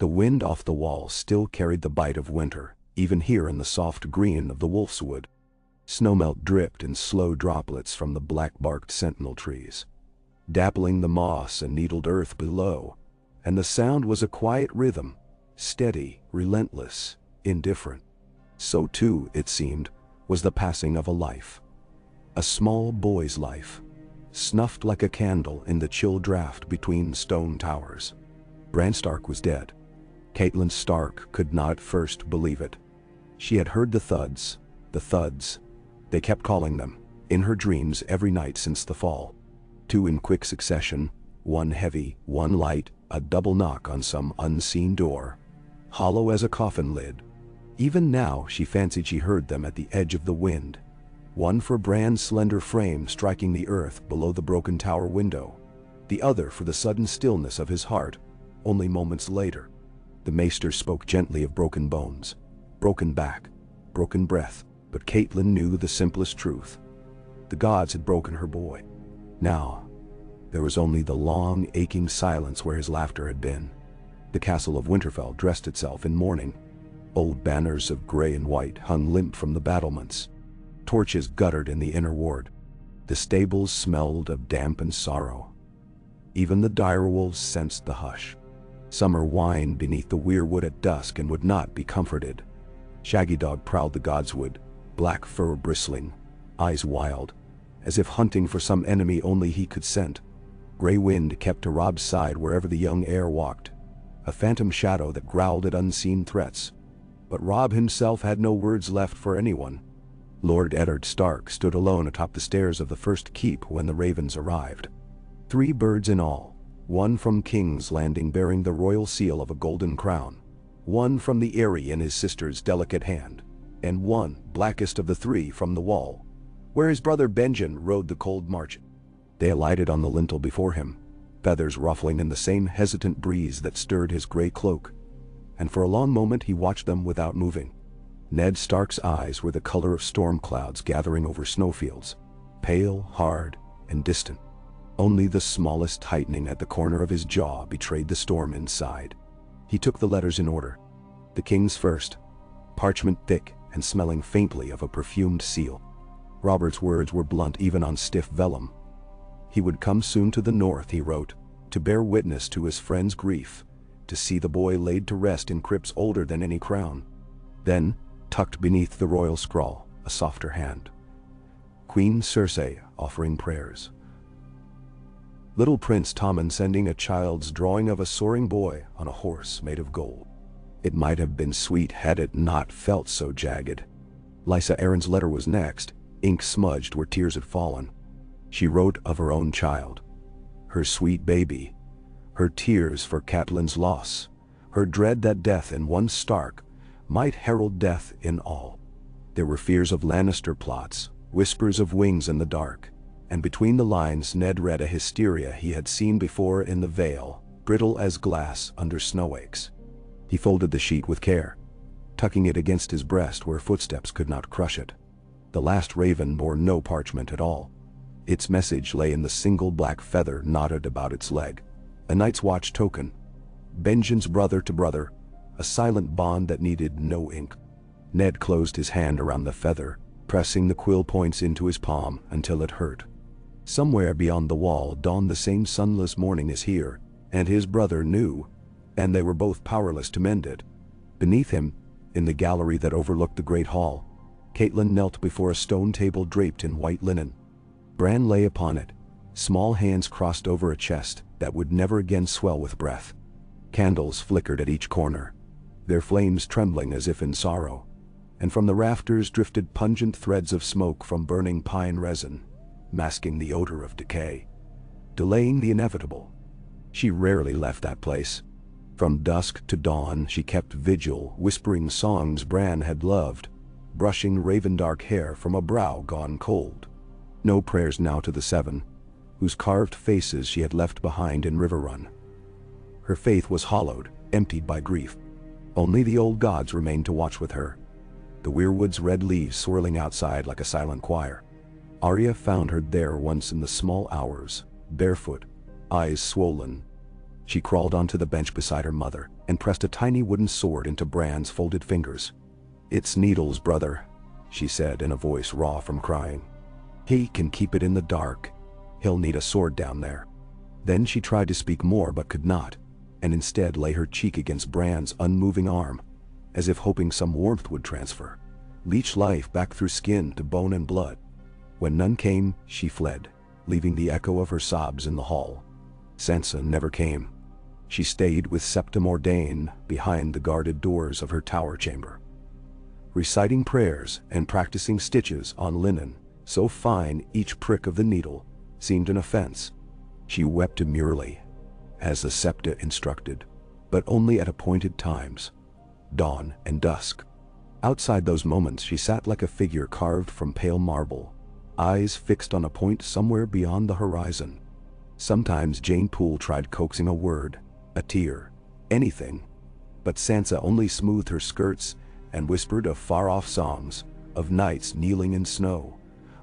The wind off the wall still carried the bite of winter, even here in the soft green of the wolf's wood. Snowmelt dripped in slow droplets from the black-barked sentinel trees, dappling the moss and needled earth below, and the sound was a quiet rhythm, steady, relentless, indifferent. So too, it seemed, was the passing of a life. A small boy's life, snuffed like a candle in the chill draft between stone towers. Bran Stark was dead. Catelyn Stark could not at first believe it. She had heard the thuds, they kept calling them, in her dreams every night since the fall. Two in quick succession, one heavy, one light, a double knock on some unseen door, hollow as a coffin lid. Even now she fancied she heard them at the edge of the wind. One for Bran's slender frame striking the earth below the broken tower window, the other for the sudden stillness of his heart, only moments later. The maester spoke gently of broken bones, broken back, broken breath, but Catelyn knew the simplest truth. The gods had broken her boy. Now, there was only the long, aching silence where his laughter had been. The castle of Winterfell dressed itself in mourning. Old banners of gray and white hung limp from the battlements. Torches guttered in the inner ward. The stables smelled of damp and sorrow. Even the direwolves sensed the hush. Summer whined beneath the weirwood at dusk and would not be comforted. Shaggy Dog prowled the godswood, black fur bristling, eyes wild, as if hunting for some enemy only he could scent. Gray Wind kept to Robb's side wherever the young heir walked, a phantom shadow that growled at unseen threats. But Robb himself had no words left for anyone. Lord Eddard Stark stood alone atop the stairs of the first keep when the ravens arrived. 3 birds in all, one from King's Landing bearing the royal seal of a golden crown, one from the Eyrie in his sister's delicate hand, and one, blackest of the 3, from the wall, where his brother Benjen rode the cold march. They alighted on the lintel before him, feathers ruffling in the same hesitant breeze that stirred his gray cloak, and for a long moment he watched them without moving. Ned Stark's eyes were the color of storm clouds gathering over snowfields, pale, hard, and distant. Only the smallest tightening at the corner of his jaw betrayed the storm inside. He took the letters in order. The king's first, parchment thick and smelling faintly of a perfumed seal. Robert's words were blunt even on stiff vellum. He would come soon to the north, he wrote, to bear witness to his friend's grief, to see the boy laid to rest in crypts older than any crown. Then, tucked beneath the royal scrawl, a softer hand. Queen Cersei offering prayers. Little Prince Tommen sending a child's drawing of a soaring boy on a horse made of gold. It might have been sweet had it not felt so jagged. Lysa Arryn's letter was next, ink smudged where tears had fallen. She wrote of her own child, her sweet baby, her tears for Catelyn's loss, her dread that death in one Stark might herald death in all. There were fears of Lannister plots, whispers of wings in the dark, and between the lines Ned read a hysteria he had seen before in the Vale, brittle as glass under snowakes. He folded the sheet with care, tucking it against his breast where footsteps could not crush it. The last raven bore no parchment at all. Its message lay in the single black feather knotted about its leg, a Night's Watch token. Benjen's brother to brother, a silent bond that needed no ink. Ned closed his hand around the feather, pressing the quill points into his palm until it hurt. Somewhere beyond the wall dawned the same sunless morning as here, and his brother knew, and they were both powerless to mend it. Beneath him, in the gallery that overlooked the great hall, Catelyn knelt before a stone table draped in white linen. Bran lay upon it, small hands crossed over a chest that would never again swell with breath. Candles flickered at each corner, their flames trembling as if in sorrow, and from the rafters drifted pungent threads of smoke from burning pine resin, masking the odor of decay, delaying the inevitable. She rarely left that place. From dusk to dawn she kept vigil, whispering songs Bran had loved, brushing raven-dark hair from a brow gone cold. No prayers now to the 7, whose carved faces she had left behind in Riverrun. Her faith was hollowed, emptied by grief. Only the old gods remained to watch with her, the weirwood's red leaves swirling outside like a silent choir. Arya found her there once in the small hours, barefoot, eyes swollen. She crawled onto the bench beside her mother and pressed a tiny wooden sword into Bran's folded fingers. "It's needles, brother," she said in a voice raw from crying. "He can keep it in the dark. He'll need a sword down there." Then she tried to speak more but could not, and instead lay her cheek against Bran's unmoving arm, as if hoping some warmth would transfer, leach life back through skin to bone and blood. When none came, she fled, leaving the echo of her sobs in the hall. Sansa never came. She stayed with Septim Ordain behind the guarded doors of her tower chamber, reciting prayers and practicing stitches on linen, so fine each prick of the needle seemed an offense. She wept demurely, as the Septa instructed, but only at appointed times, dawn and dusk. Outside those moments she sat like a figure carved from pale marble, eyes fixed on a point somewhere beyond the horizon. Sometimes Jane Poole tried coaxing a word, a tear, anything, but Sansa only smoothed her skirts and whispered of far-off songs, of nights kneeling in snow,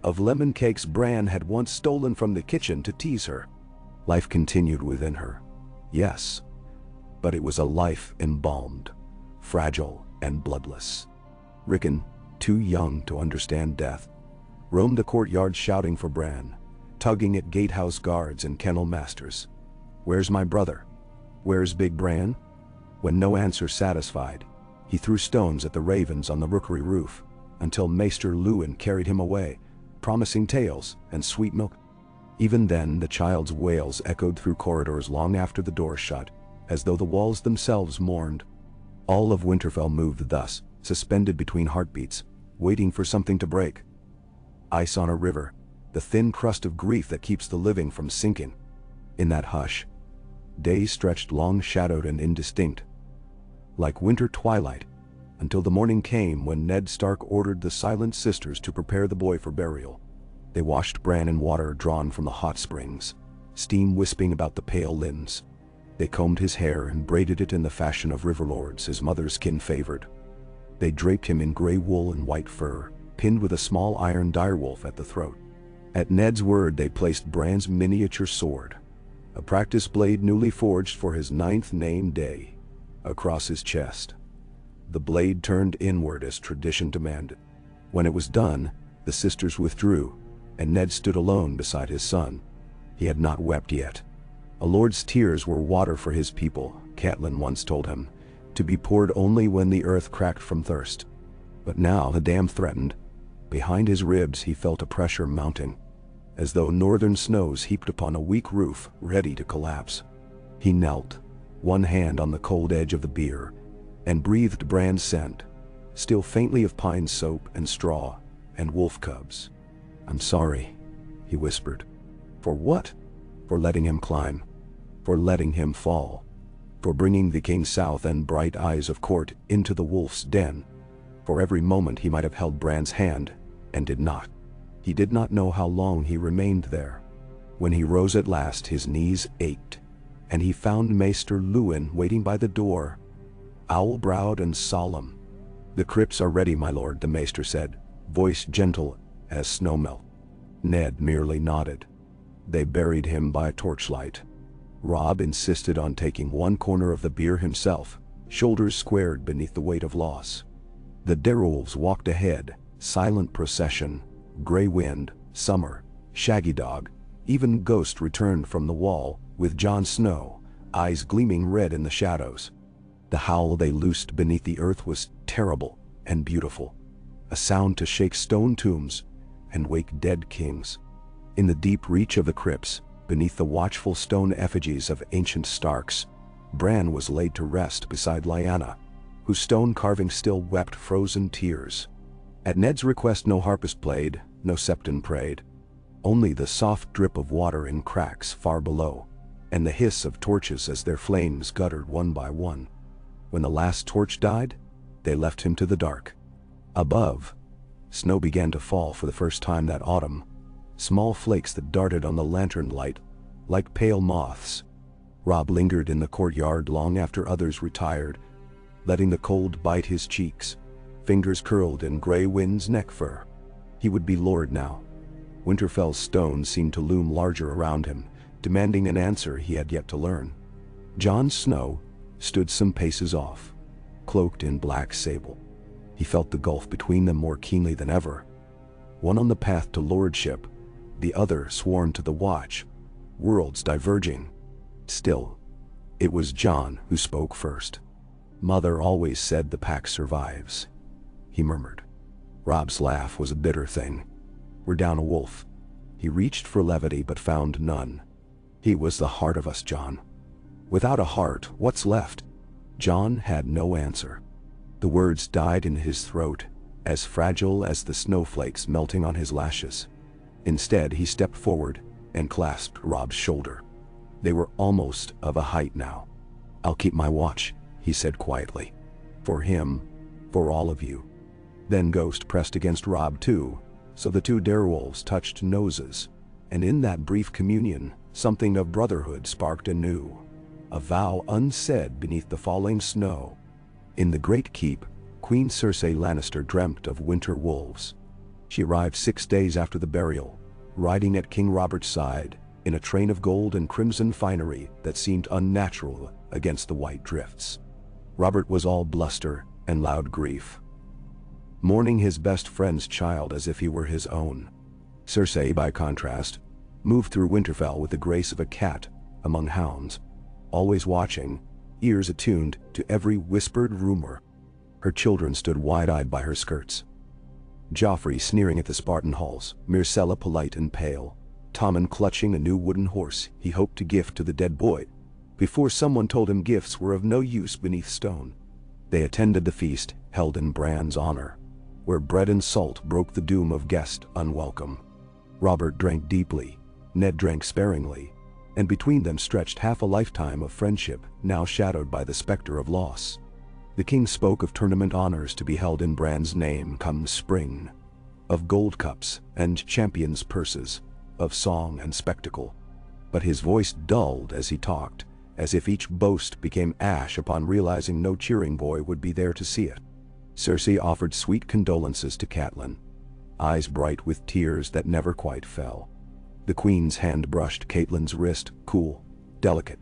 of lemon cakes Bran had once stolen from the kitchen to tease her. Life continued within her, yes, but it was a life embalmed, fragile and bloodless. Rickon, too young to understand death, roamed the courtyard shouting for Bran, tugging at gatehouse guards and kennel masters. "Where's my brother? Where's Big Bran?" When no answer satisfied, he threw stones at the ravens on the rookery roof, until Maester Luwin carried him away, promising tales and sweet milk. Even then the child's wails echoed through corridors long after the door shut, as though the walls themselves mourned. All of Winterfell moved thus, suspended between heartbeats, waiting for something to break. Ice on a river, the thin crust of grief that keeps the living from sinking. In that hush, days stretched long-shadowed and indistinct, like winter twilight, until the morning came when Ned Stark ordered the Silent Sisters to prepare the boy for burial. They washed Bran in water drawn from the hot springs, steam wisping about the pale limbs. They combed his hair and braided it in the fashion of riverlords his mother's kin favored. They draped him in gray wool and white fur, pinned with a small iron direwolf at the throat. At Ned's word they placed Bran's miniature sword, a practice blade newly forged for his 9th name day, across his chest. The blade turned inward as tradition demanded. When it was done, the sisters withdrew, and Ned stood alone beside his son. He had not wept yet. A lord's tears were water for his people, Catelyn once told him, to be poured only when the earth cracked from thirst. But now the dam threatened. Behind his ribs he felt a pressure mounting, as though northern snows heaped upon a weak roof ready to collapse. He knelt, one hand on the cold edge of the bier, and breathed Bran's scent, still faintly of pine soap and straw and wolf cubs. "I'm sorry," he whispered. "For what?" "For letting him climb, for letting him fall, for bringing the king south and bright eyes of court into the wolf's den, for every moment he might have held Bran's hand and did not." He did not know how long he remained there. When he rose at last, his knees ached, and he found Maester Luwin waiting by the door, owl-browed and solemn. "The crypts are ready, my lord," the maester said, voice gentle as snowmelt. Ned merely nodded. They buried him by torchlight. Robb insisted on taking one corner of the bier himself, shoulders squared beneath the weight of loss. The Darewolves walked ahead, silent procession. Grey Wind, Summer, Shaggy Dog, even Ghost returned from the wall, with Jon Snow, eyes gleaming red in the shadows. The howl they loosed beneath the earth was terrible and beautiful, a sound to shake stone tombs and wake dead kings. In the deep reach of the crypts, beneath the watchful stone effigies of ancient Starks, Bran was laid to rest beside Lyanna, whose stone carving still wept frozen tears. At Ned's request no harpist played, no septon prayed. Only the soft drip of water in cracks far below, and the hiss of torches as their flames guttered one by one. When the last torch died, they left him to the dark. Above, snow began to fall for the first time that autumn, small flakes that darted on the lantern light like pale moths. Robb lingered in the courtyard long after others retired, letting the cold bite his cheeks, fingers curled in Grey Wind's neck fur. He would be lord now. Winterfell's stone seemed to loom larger around him, demanding an answer he had yet to learn. Jon Snow stood some paces off, cloaked in black sable. He felt the gulf between them more keenly than ever. One on the path to lordship, the other sworn to the Watch, worlds diverging. Still, it was Jon who spoke first. "Mother always said the pack survives," he murmured. Robb's laugh was a bitter thing. "We're down a wolf." He reached for levity but found none. "He was the heart of us, Jon. Without a heart, what's left?" Jon had no answer. The words died in his throat, as fragile as the snowflakes melting on his lashes. Instead, he stepped forward and clasped Robb's shoulder. They were almost of a height now. "I'll keep my watch," he said quietly. "For him, for all of you." Then Ghost pressed against Robb too, so the two direwolves touched noses, and in that brief communion, something of brotherhood sparked anew, a vow unsaid beneath the falling snow. In the great keep, Queen Cersei Lannister dreamt of winter wolves. She arrived 6 days after the burial, riding at King Robert's side, in a train of gold and crimson finery that seemed unnatural against the white drifts. Robert was all bluster and loud grief, mourning his best friend's child as if he were his own. Cersei, by contrast, moved through Winterfell with the grace of a cat among hounds, always watching, ears attuned to every whispered rumor. Her children stood wide-eyed by her skirts. Joffrey sneering at the Spartan halls, Myrcella polite and pale, Tommen clutching a new wooden horse he hoped to gift to the dead boy, before someone told him gifts were of no use beneath stone. They attended the feast held in Bran's honor, where bread and salt broke the doom of guest unwelcome. Robert drank deeply, Ned drank sparingly, and between them stretched half a lifetime of friendship now shadowed by the specter of loss. The king spoke of tournament honors to be held in Bran's name come spring, of gold cups and champions' purses, of song and spectacle. But his voice dulled as he talked, as if each boast became ash upon realizing no cheering boy would be there to see it. Cersei offered sweet condolences to Catelyn, eyes bright with tears that never quite fell. The queen's hand brushed Catelyn's wrist, cool, delicate.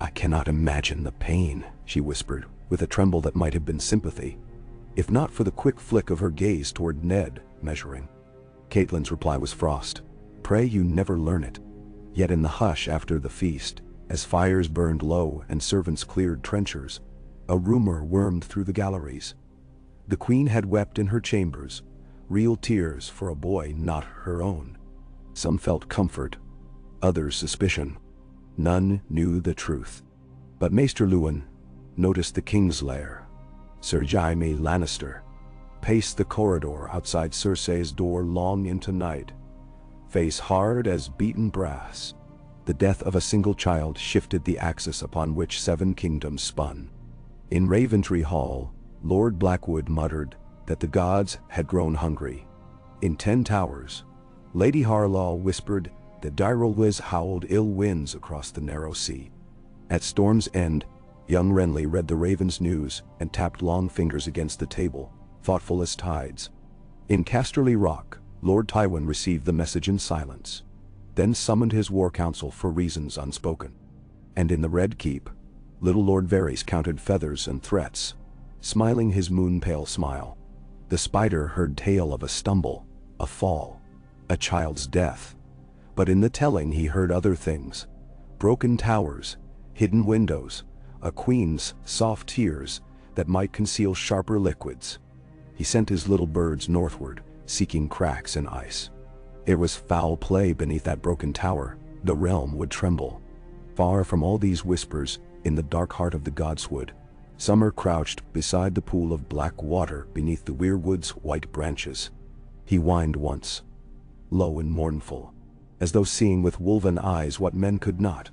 "I cannot imagine the pain," she whispered, with a tremble that might have been sympathy, if not for the quick flick of her gaze toward Ned, measuring. Catelyn's reply was frost. "Pray you never learn it." Yet in the hush after the feast, as fires burned low and servants cleared trenchers, a rumor wormed through the galleries. The queen had wept in her chambers, real tears for a boy not her own. Some felt comfort, others suspicion. None knew the truth. But Maester Luwin noticed the king's lair. Sir Jaime Lannister paced the corridor outside Cersei's door long into night, face hard as beaten brass. The death of a single child shifted the axis upon which 7 kingdoms spun. In Raventree Hall, Lord Blackwood muttered that the gods had grown hungry. In 10 Towers, Lady Harlaw whispered that Direwolves howled ill winds across the narrow sea. At Storm's End, young Renly read the Raven's news and tapped long fingers against the table, thoughtful as tides. In Casterly Rock, Lord Tywin received the message in silence, then summoned his war council for reasons unspoken. And in the Red Keep, little Lord Varys counted feathers and threats, smiling his moon-pale smile. The spider heard tale of a stumble, a fall, a child's death. But in the telling he heard other things: broken towers, hidden windows, a queen's soft tears that might conceal sharper liquids. He sent his little birds northward, seeking cracks in ice. It was foul play beneath that broken tower. The realm would tremble. Far from all these whispers, in the dark heart of the Godswood, Summer crouched beside the pool of black water beneath the weirwood's white branches. He whined once, low and mournful, as though seeing with wolven eyes what men could not.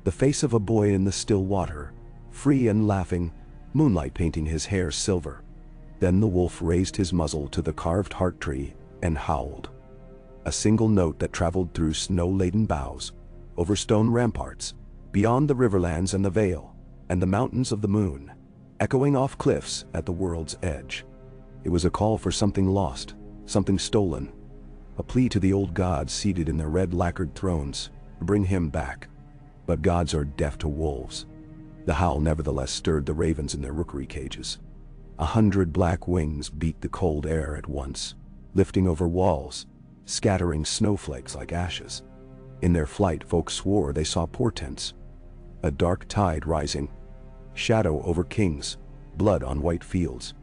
The face of a boy in the still water, free and laughing, moonlight painting his hair silver. Then the wolf raised his muzzle to the carved heart tree and howled. A single note that traveled through snow-laden boughs, over stone ramparts, beyond the riverlands and the Vale, and the mountains of the moon, echoing off cliffs at the world's edge. It was a call for something lost, something stolen, a plea to the old gods seated in their red lacquered thrones to bring him back. But gods are deaf to wolves. The howl nevertheless stirred the ravens in their rookery cages. 100 black wings beat the cold air at once, lifting over walls, scattering snowflakes like ashes. In their flight, folks swore they saw portents. A dark tide rising, shadow over kings, blood on white fields.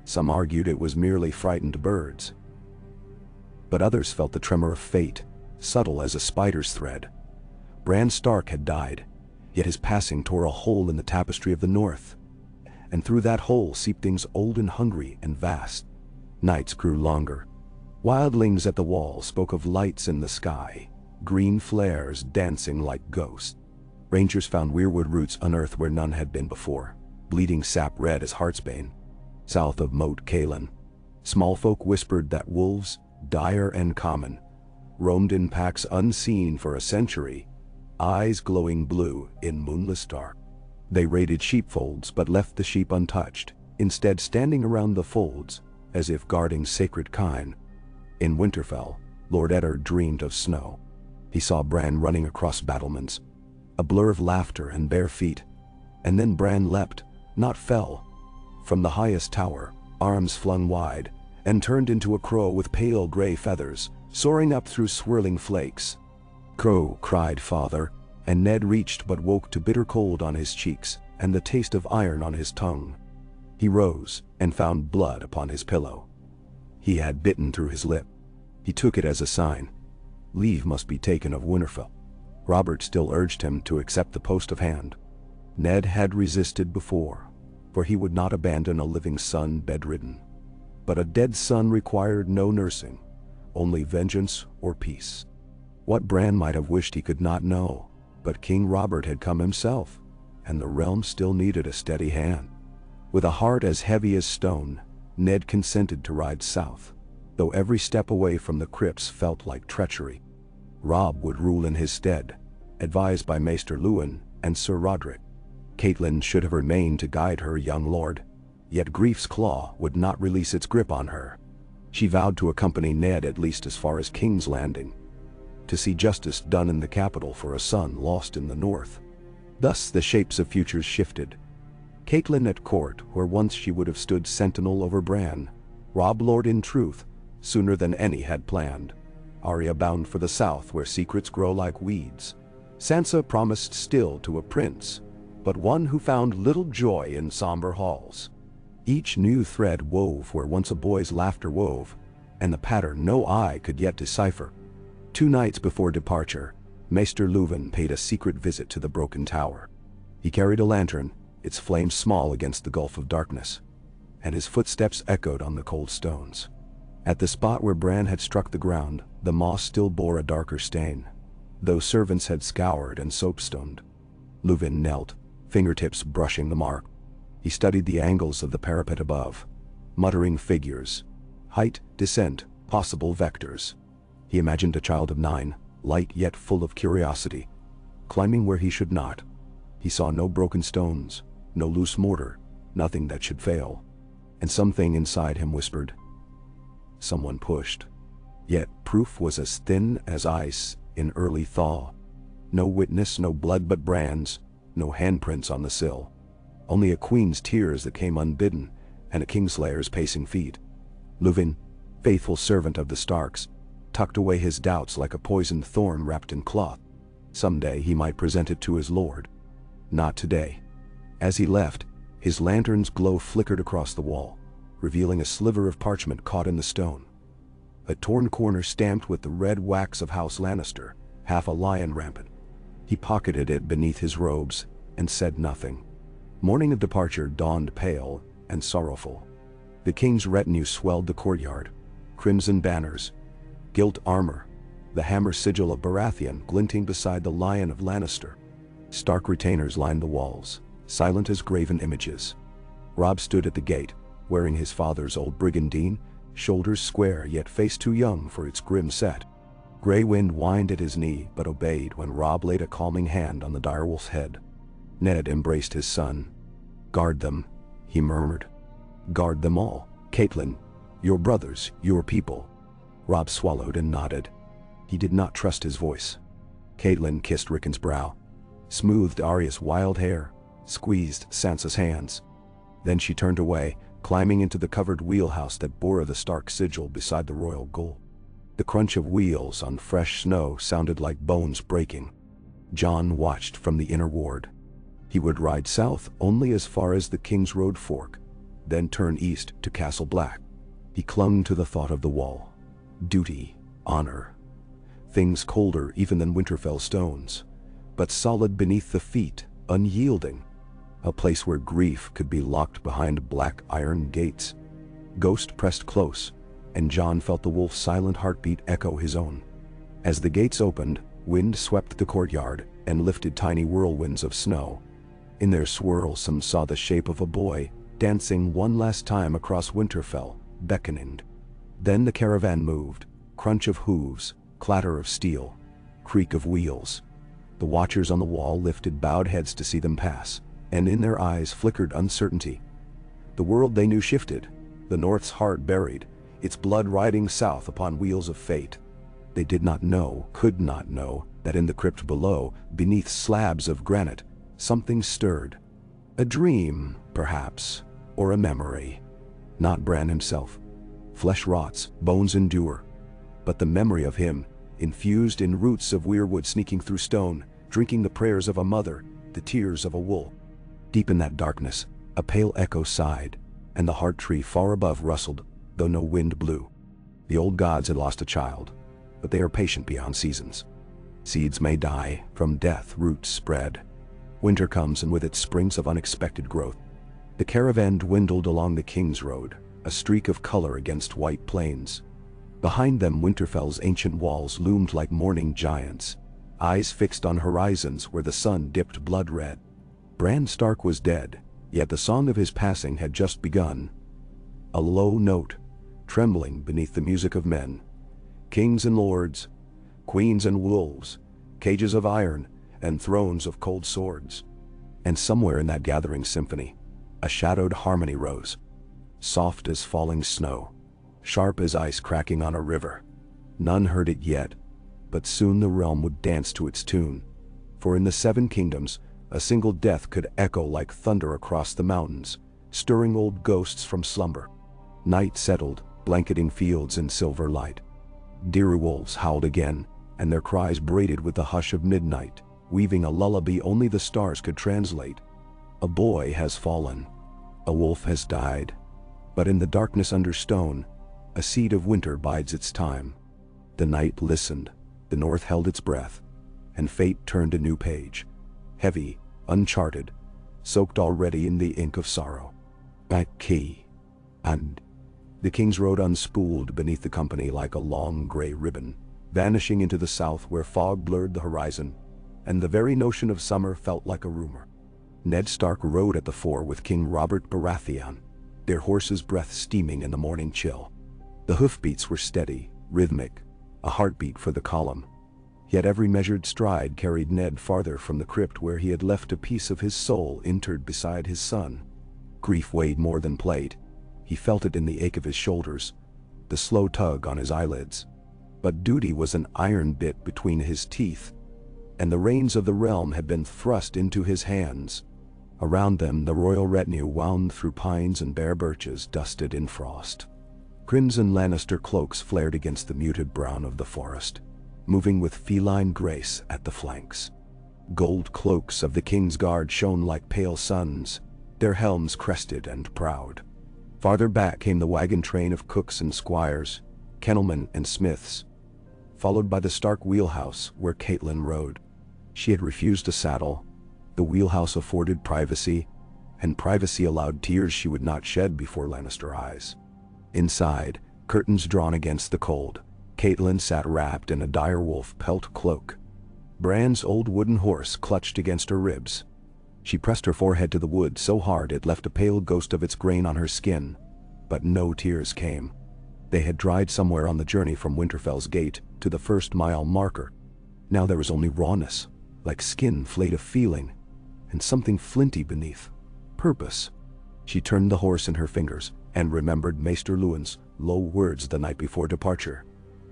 Some argued it was merely frightened birds. But others felt the tremor of fate, subtle as a spider's thread. Bran Stark had died, yet his passing tore a hole in the tapestry of the north. And through that hole seeped things old and hungry and vast. Nights grew longer. Wildlings at the wall spoke of lights in the sky, green flares dancing like ghosts. Rangers found weirwood roots unearthed where none had been before, bleeding sap red as heartsbane. South of Moat Cailin, small folk whispered that wolves, dire and common, roamed in packs unseen for a century, eyes glowing blue in moonless dark. They raided sheepfolds but left the sheep untouched, instead standing around the folds as if guarding sacred kine. In Winterfell, Lord Eddard dreamed of snow. He saw Bran running across battlements, a blur of laughter and bare feet. And then Bran leapt, not fell, from the highest tower, arms flung wide, and turned into a crow with pale gray feathers, soaring up through swirling flakes. "Crow," cried father, and Ned reached but woke to bitter cold on his cheeks and the taste of iron on his tongue. He rose and found blood upon his pillow. He had bitten through his lip. He took it as a sign. Leave must be taken of Winterfell. Robert still urged him to accept the post of hand. Ned had resisted before, for he would not abandon a living son bedridden. But a dead son required no nursing, only vengeance or peace. What Bran might have wished he could not know, but King Robert had come himself, and the realm still needed a steady hand. With a heart as heavy as stone, Ned consented to ride south, though every step away from the crypts felt like treachery. Robb would rule in his stead, advised by Maester Luwin and Sir Roderick. Catelyn should have remained to guide her young lord, yet grief's claw would not release its grip on her. She vowed to accompany Ned at least as far as King's Landing, to see justice done in the capital for a son lost in the north. Thus the shapes of futures shifted. Catelyn at court, where once she would have stood sentinel over Bran. Robb lord in truth, sooner than any had planned. Arya bound for the south, where secrets grow like weeds. Sansa promised still to a prince, but one who found little joy in somber halls. Each new thread wove where once a boy's laughter wove, and the pattern no eye could yet decipher. 2 nights before departure, Maester Luwin paid a secret visit to the broken tower. He carried a lantern, its flames small against the gulf of darkness, and his footsteps echoed on the cold stones. At the spot where Bran had struck the ground, the moss still bore a darker stain, though servants had scoured and soapstoned. Luwin knelt, fingertips brushing the mark. He studied the angles of the parapet above, muttering figures, height, descent, possible vectors. He imagined a child of 9, light yet full of curiosity, climbing where he should not. He saw no broken stones, no loose mortar, nothing that should fail. And something inside him whispered. Someone pushed. Yet proof was as thin as ice in early thaw. No witness, no blood but Bran's, no handprints on the sill. Only a queen's tears that came unbidden, and a kingslayer's pacing feet. Luwin, faithful servant of the Starks, tucked away his doubts like a poisoned thorn wrapped in cloth. Someday he might present it to his lord. Not today. As he left, his lantern's glow flickered across the wall, revealing a sliver of parchment caught in the stone. A torn corner stamped with the red wax of House Lannister, half a lion rampant. He pocketed it beneath his robes and said nothing. Morning of departure dawned pale and sorrowful. The king's retinue swelled the courtyard, crimson banners, gilt armor, the hammer sigil of Baratheon glinting beside the lion of Lannister. Stark retainers lined the walls, silent as graven images. Robb stood at the gate, wearing his father's old brigandine, shoulders square yet face too young for its grim set. Grey wind whined at his knee but obeyed when Robb laid a calming hand on the direwolf's head. Ned embraced his son. "Guard them," he murmured. "Guard them all, Catelyn, your brothers, your people." Robb swallowed and nodded. He did not trust his voice. Catelyn kissed Rickon's brow, smoothed Arya's wild hair, squeezed Sansa's hands. Then she turned away, climbing into the covered wheelhouse that bore the Stark sigil beside the royal goal. The crunch of wheels on fresh snow sounded like bones breaking. Jon watched from the inner ward. He would ride south only as far as the King's Road fork, then turn east to Castle Black. He clung to the thought of the wall. Duty, honor. Things colder even than Winterfell stones, but solid beneath the feet, unyielding. A place where grief could be locked behind black iron gates. Ghost pressed close, and Jon felt the wolf's silent heartbeat echo his own. As the gates opened, wind swept the courtyard and lifted tiny whirlwinds of snow. In their swirl, some saw the shape of a boy, dancing one last time across Winterfell, beckoning. Then the caravan moved, crunch of hooves, clatter of steel, creak of wheels. The watchers on the wall lifted bowed heads to see them pass, and in their eyes flickered uncertainty. The world they knew shifted, the North's heart buried, its blood riding south upon wheels of fate. They did not know, could not know, that in the crypt below, beneath slabs of granite, something stirred. A dream, perhaps, or a memory. Not Bran himself. Flesh rots, bones endure. But the memory of him, infused in roots of weirwood sneaking through stone, drinking the prayers of a mother, the tears of a wolf. Deep in that darkness, a pale echo sighed, and the heart tree far above rustled, though no wind blew. The old gods had lost a child, but they are patient beyond seasons. Seeds may die, from death roots spread. Winter comes, and with it springs of unexpected growth. The caravan dwindled along the King's Road, a streak of color against white plains. Behind them, Winterfell's ancient walls loomed like mourning giants, eyes fixed on horizons where the sun dipped blood red. Bran Stark was dead, yet the song of his passing had just begun. A low note, trembling beneath the music of men. Kings and lords, queens and wolves, cages of iron, and thrones of cold swords. And somewhere in that gathering symphony, a shadowed harmony rose, soft as falling snow, sharp as ice cracking on a river. None heard it yet, but soon the realm would dance to its tune. For in the Seven Kingdoms, a single death could echo like thunder across the mountains, stirring old ghosts from slumber. Night settled, blanketing fields in silver light. Deer wolves howled again, and their cries braided with the hush of midnight, weaving a lullaby only the stars could translate. A boy has fallen. A wolf has died. But in the darkness under stone, a seed of winter bides its time. The night listened, the north held its breath, and fate turned a new page. Heavy, uncharted, soaked already in the ink of sorrow. Back key. And the King's Road unspooled beneath the company like a long gray ribbon, vanishing into the south where fog blurred the horizon, and the very notion of summer felt like a rumor. Ned Stark rode at the fore with King Robert Baratheon, their horses' breath steaming in the morning chill. The hoofbeats were steady, rhythmic, a heartbeat for the column. Yet every measured stride carried Ned farther from the crypt where he had left a piece of his soul interred beside his son. Grief weighed more than plate. He felt it in the ache of his shoulders, the slow tug on his eyelids. But duty was an iron bit between his teeth, and the reins of the realm had been thrust into his hands. Around them the royal retinue wound through pines and bare birches dusted in frost. Crimson Lannister cloaks flared against the muted brown of the forest, moving with feline grace at the flanks. Gold cloaks of the King's Guard shone like pale suns, their helms crested and proud. Farther back came the wagon train of cooks and squires, kennelmen and smiths, followed by the Stark wheelhouse where Catelyn rode. She had refused a saddle. The wheelhouse afforded privacy, and privacy allowed tears she would not shed before Lannister eyes. Inside, curtains drawn against the cold, Catelyn sat wrapped in a direwolf pelt cloak. Bran's old wooden horse clutched against her ribs. She pressed her forehead to the wood so hard it left a pale ghost of its grain on her skin, but no tears came. They had dried somewhere on the journey from Winterfell's gate to the first-mile marker. Now there was only rawness, like skin flayed of feeling, and something flinty beneath. Purpose. She turned the horse in her fingers and remembered Maester Luwin's low words the night before departure.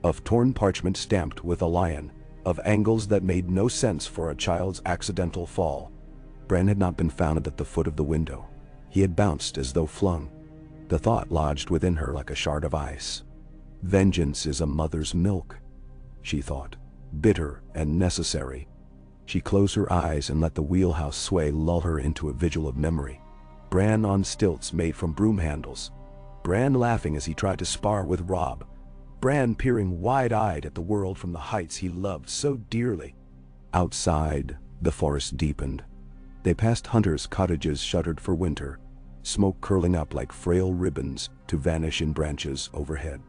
Of torn parchment stamped with a lion, of angles that made no sense for a child's accidental fall. Bran had not been found at the foot of the window. He had bounced as though flung. The thought lodged within her like a shard of ice. Vengeance is a mother's milk, she thought, bitter and necessary. She closed her eyes and let the wheelhouse sway lull her into a vigil of memory. Bran on stilts made from broom handles. Bran laughing as he tried to spar with Robb. Bran peering wide-eyed at the world from the heights he loved so dearly. Outside, the forest deepened. They passed hunters' cottages shuttered for winter, smoke curling up like frail ribbons to vanish in branches overhead.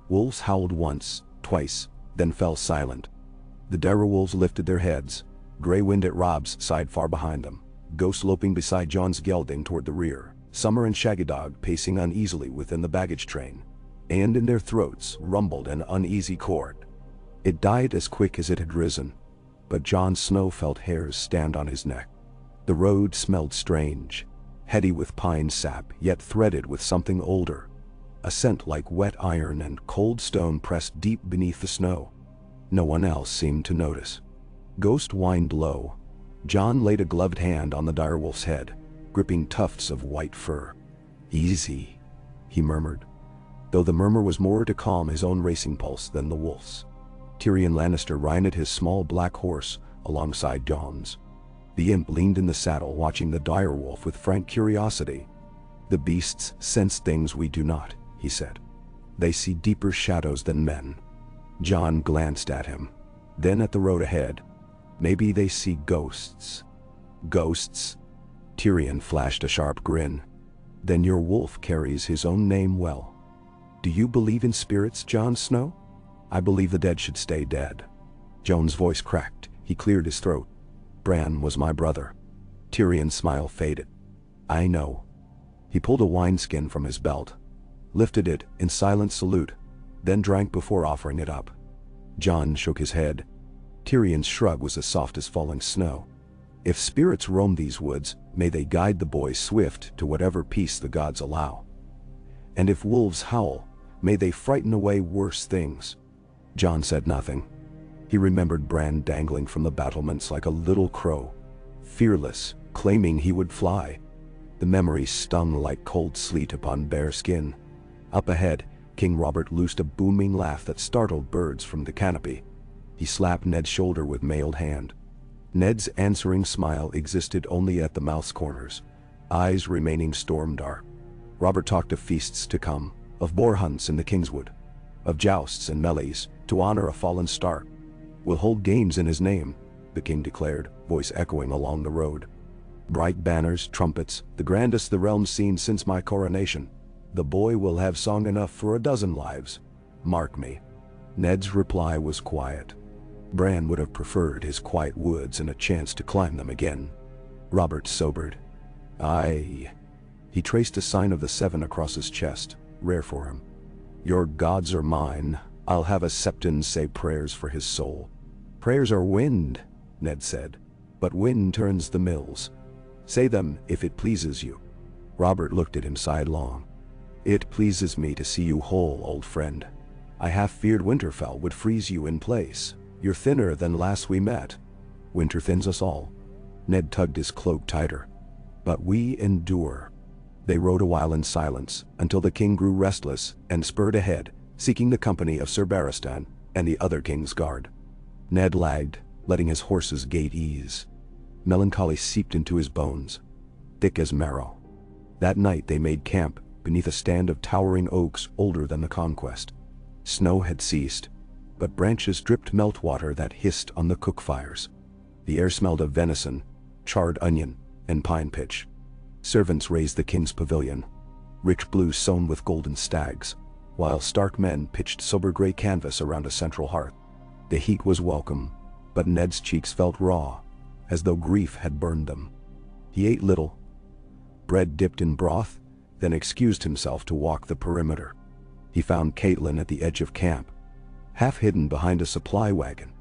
Wolves howled once, twice, then fell silent. The direwolves lifted their heads, gray wind at Robb's side far behind them, Ghost loping beside Jon's gelding toward the rear, Summer and Shaggy Dog pacing uneasily within the baggage train, and in their throats rumbled an uneasy chord. It died as quick as it had risen, but Jon Snow felt hairs stand on his neck. The road smelled strange, heady with pine sap yet threaded with something older, a scent like wet iron and cold stone pressed deep beneath the snow. No one else seemed to notice. Ghost whined low. Jon laid a gloved hand on the direwolf's head, gripping tufts of white fur. "Easy," he murmured, though the murmur was more to calm his own racing pulse than the wolf's. Tyrion Lannister reined his small black horse alongside Jon's. The imp leaned in the saddle watching the direwolf with frank curiosity. "The beasts sense things we do not," he said. "They see deeper shadows than men." Jon glanced at him, then at the road ahead. "Maybe they see ghosts." "Ghosts?" Tyrion flashed a sharp grin. "Then your wolf carries his own name well." "Do you believe in spirits, Jon Snow?" "I believe the dead should stay dead." Jon's voice cracked. He cleared his throat. "Bran was my brother." Tyrion's smile faded. "I know." He pulled a wineskin from his belt, lifted it in silent salute, then drank before offering it up. Jon shook his head. Tyrion's shrug was as soft as falling snow. "If spirits roam these woods, may they guide the boy swift to whatever peace the gods allow. And if wolves howl, may they frighten away worse things." Jon said nothing. He remembered Bran dangling from the battlements like a little crow, fearless, claiming he would fly. The memory stung like cold sleet upon bare skin. Up ahead, King Robert loosed a booming laugh that startled birds from the canopy. He slapped Ned's shoulder with mailed hand. Ned's answering smile existed only at the mouth's corners, eyes remaining storm-dark. Robert talked of feasts to come, of boar hunts in the Kingswood, of jousts and melees to honor a fallen Stark. "We'll hold games in his name," the king declared, voice echoing along the road. "Bright banners, trumpets, the grandest the realm's seen since my coronation. The boy will have song enough for a dozen lives. Mark me." Ned's reply was quiet. Bran would have preferred his quiet woods and a chance to climb them again. Robert sobered. "Aye." He traced a sign of the seven across his chest, rare for him. "Your gods are mine. I'll have a septon say prayers for his soul." "Prayers are wind," Ned said, "but wind turns the mills. Say them if it pleases you." Robert looked at him sidelong. "It pleases me to see you whole, old friend. I half feared Winterfell would freeze you in place. You're thinner than last we met." "Winter thins us all." Ned tugged his cloak tighter. "But we endure." They rode a while in silence, until the king grew restless and spurred ahead, seeking the company of Sir Barristan and the other king's guard. Ned lagged, letting his horse's gait ease. Melancholy seeped into his bones, thick as marrow. That night they made camp beneath a stand of towering oaks older than the conquest. Snow had ceased, but branches dripped meltwater that hissed on the cook fires. The air smelled of venison, charred onion, and pine pitch. Servants raised the king's pavilion, rich blue sown with golden stags, while Stark men pitched sober gray canvas around a central hearth. The heat was welcome, but Ned's cheeks felt raw, as though grief had burned them. He ate little, bread dipped in broth, then excused himself to walk the perimeter. He found Catelyn at the edge of camp, half hidden behind a supply wagon.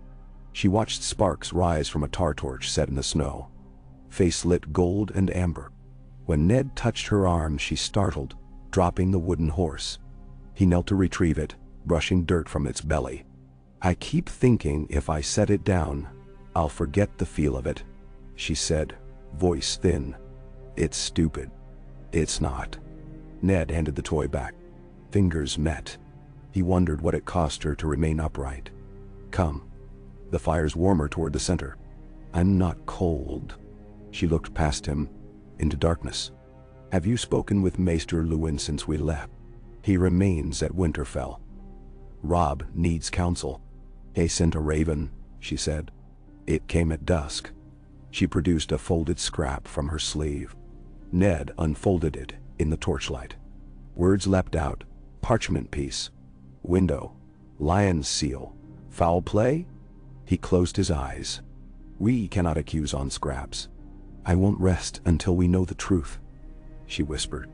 She watched sparks rise from a tar torch set in the snow, face lit gold and amber. When Ned touched her arm, she startled, dropping the wooden horse. He knelt to retrieve it, brushing dirt from its belly. "I keep thinking if I set it down, I'll forget the feel of it," she said, voice thin. It's stupid. It's not. Ned handed the toy back. Fingers met. He wondered what it cost her to remain upright. Come. The fire's warmer toward the center. I'm not cold. She looked past him, into darkness. Have you spoken with Maester Lewin since we left? He remains at Winterfell. Robb needs counsel. He sent a raven, she said. It came at dusk. She produced a folded scrap from her sleeve. Ned unfolded it in the torchlight. Words leapt out. Parchment piece. Window. Lion's seal. Foul play? He closed his eyes. We cannot accuse on scraps. I won't rest until we know the truth, she whispered.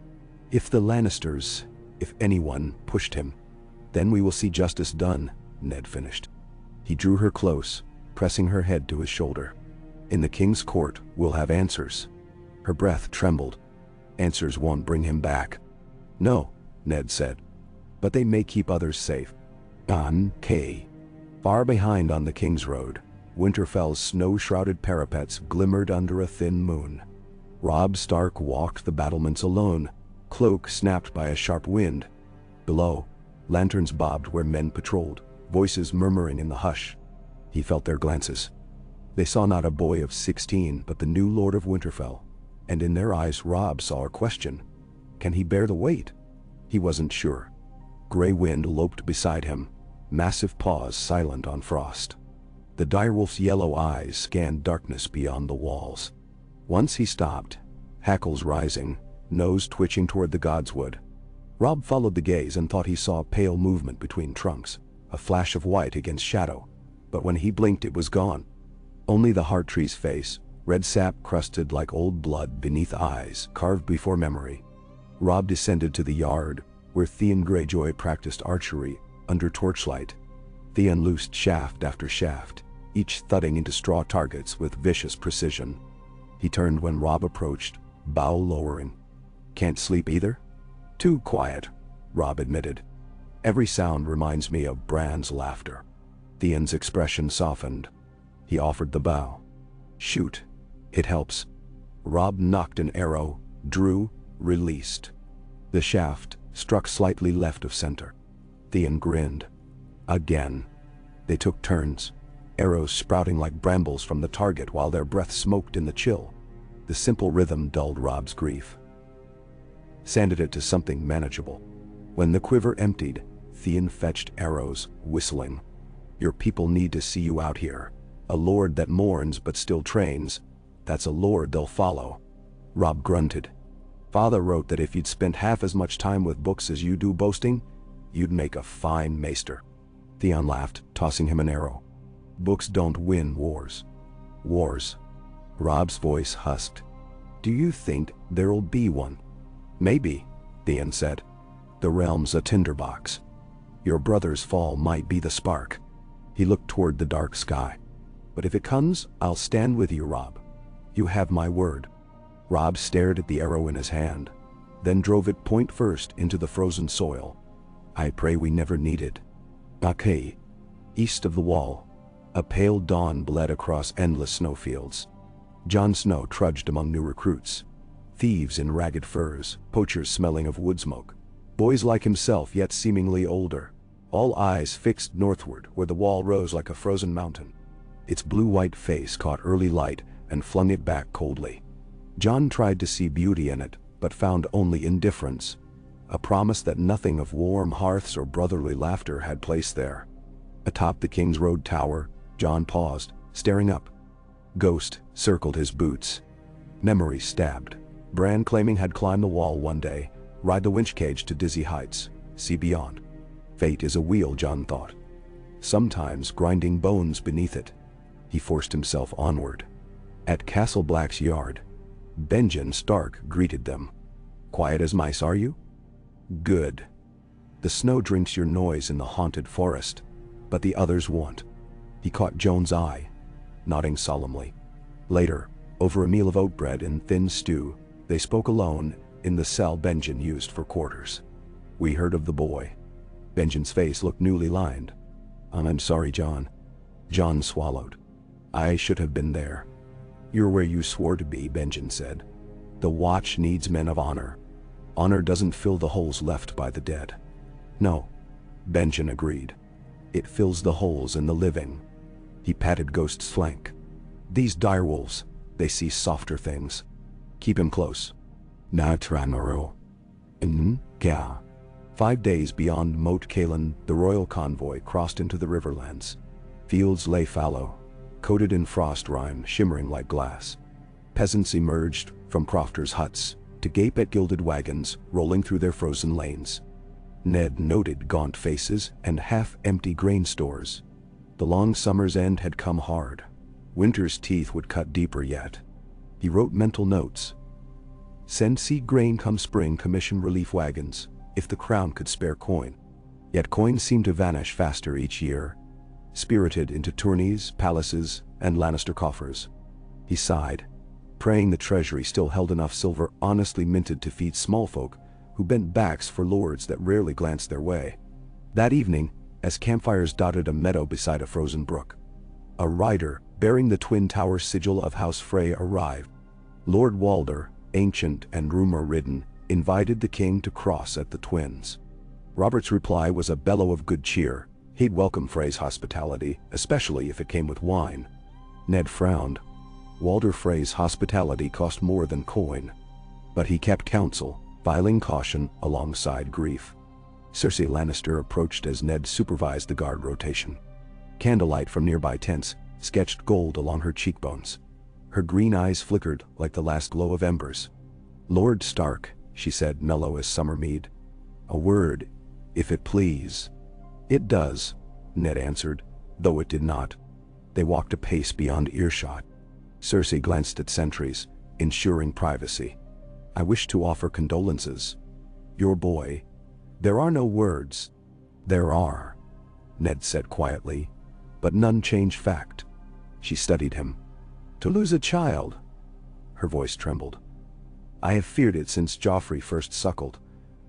If the Lannisters, if anyone, pushed him, then we will see justice done, Ned finished. He drew her close, pressing her head to his shoulder. In the king's court, we'll have answers. Her breath trembled. Answers won't bring him back. No, Ned said. But they may keep others safe. On K. Far behind on the King's Road, Winterfell's snow-shrouded parapets glimmered under a thin moon. Robb Stark walked the battlements alone, cloak snapped by a sharp wind. Below, lanterns bobbed where men patrolled, voices murmuring in the hush. He felt their glances. They saw not a boy of 16, but the new Lord of Winterfell, and in their eyes Robb saw a question. Can he bear the weight? He wasn't sure. Gray wind loped beside him, massive paws silent on frost. The direwolf's yellow eyes scanned darkness beyond the walls. Once he stopped, hackles rising, nose twitching toward the godswood. Robb followed the gaze and thought he saw pale movement between trunks, a flash of white against shadow, but when he blinked it was gone. Only the heart tree's face, red sap crusted like old blood beneath eyes carved before memory. Robb descended to the yard, where Theon Greyjoy practiced archery under torchlight. Theon loosed shaft after shaft, each thudding into straw targets with vicious precision. He turned when Robb approached, bow lowering. Can't sleep either? Too quiet, Robb admitted. Every sound reminds me of Bran's laughter. Theon's expression softened. He offered the bow. Shoot. It helps. Robb knocked an arrow, drew, released. The shaft struck slightly left of center. Theon grinned. Again. They took turns, arrows sprouting like brambles from the target while their breath smoked in the chill. The simple rhythm dulled Robb's grief, sanded it to something manageable. When the quiver emptied, Theon fetched arrows, whistling. Your people need to see you out here. A lord that mourns but still trains. That's a lord they'll follow. Robb grunted. Father wrote that if you'd spent half as much time with books as you do boasting, you'd make a fine maester. Theon laughed, tossing him an arrow. Books don't win wars. Wars. Robb's voice husked. Do you think there'll be one? Maybe, Theon said. The realm's a tinderbox. Your brother's fall might be the spark. He looked toward the dark sky. But if it comes, I'll stand with you, Robb. You have my word. Robb stared at the arrow in his hand, then drove it point first into the frozen soil. I pray we never need it. Okay. East of the wall, a pale dawn bled across endless snowfields. Jon Snow trudged among new recruits. Thieves in ragged furs, poachers smelling of wood smoke. Boys like himself yet seemingly older. All eyes fixed northward where the wall rose like a frozen mountain. Its blue-white face caught early light and flung it back coldly. Jon tried to see beauty in it, but found only indifference. A promise that nothing of warm hearths or brotherly laughter had place there. Atop the King's Road tower, Jon paused, staring up. Ghost circled his boots. Memory stabbed. Bran claiming had climbed the wall one day, ride the winch cage to dizzy heights, see beyond. Fate is a wheel, Jon thought. Sometimes grinding bones beneath it. He forced himself onward. At Castle Black's yard, Benjen Stark greeted them. Quiet as mice, are you? Good. The snow drinks your noise in the haunted forest, but the others won't. He caught Joan's eye, nodding solemnly. Later, over a meal of oat bread and thin stew, they spoke alone in the cell Benjen used for quarters. We heard of the boy. Benjen's face looked newly lined. I'm sorry, Jon. Jon swallowed. I should have been there. You're where you swore to be, Benjen said. The Watch needs men of honor. Honor doesn't fill the holes left by the dead. No, Benjen agreed. It fills the holes in the living. He patted Ghost's flank. These direwolves, they see softer things. Keep him close. Na Tranoro. Ka. 5 days beyond Moat Cailin, the royal convoy crossed into the riverlands. Fields lay fallow, coated in frost rime shimmering like glass. Peasants emerged from crofters' huts to gape at gilded wagons rolling through their frozen lanes. Ned noted gaunt faces and half-empty grain stores. The long summer's end had come hard. Winter's teeth would cut deeper yet. He wrote mental notes. Send seed grain come spring, commission relief wagons, if the crown could spare coin. Yet coin seemed to vanish faster each year, spirited into tourneys, palaces, and Lannister coffers. He sighed, praying the treasury still held enough silver honestly minted to feed small folk who bent backs for lords that rarely glanced their way. That evening, as campfires dotted a meadow beside a frozen brook, a rider bearing the twin tower sigil of House Frey arrived. Lord Walder, ancient and rumor-ridden, invited the king to cross at the twins. Robert's reply was a bellow of good cheer. He'd welcome Frey's hospitality, especially if it came with wine. Ned frowned. Walder Frey's hospitality cost more than coin. But he kept counsel, filing caution alongside grief. Cersei Lannister approached as Ned supervised the guard rotation. Candlelight from nearby tents sketched gold along her cheekbones. Her green eyes flickered like the last glow of embers. Lord Stark, she said, mellow as summer mead. A word, if it please. It does, Ned answered, though it did not. They walked a pace beyond earshot. Cersei glanced at sentries, ensuring privacy. I wish to offer condolences. Your boy. There are no words. There are, Ned said quietly, but none change fact. She studied him. To lose a child. Her voice trembled. I have feared it since Joffrey first suckled.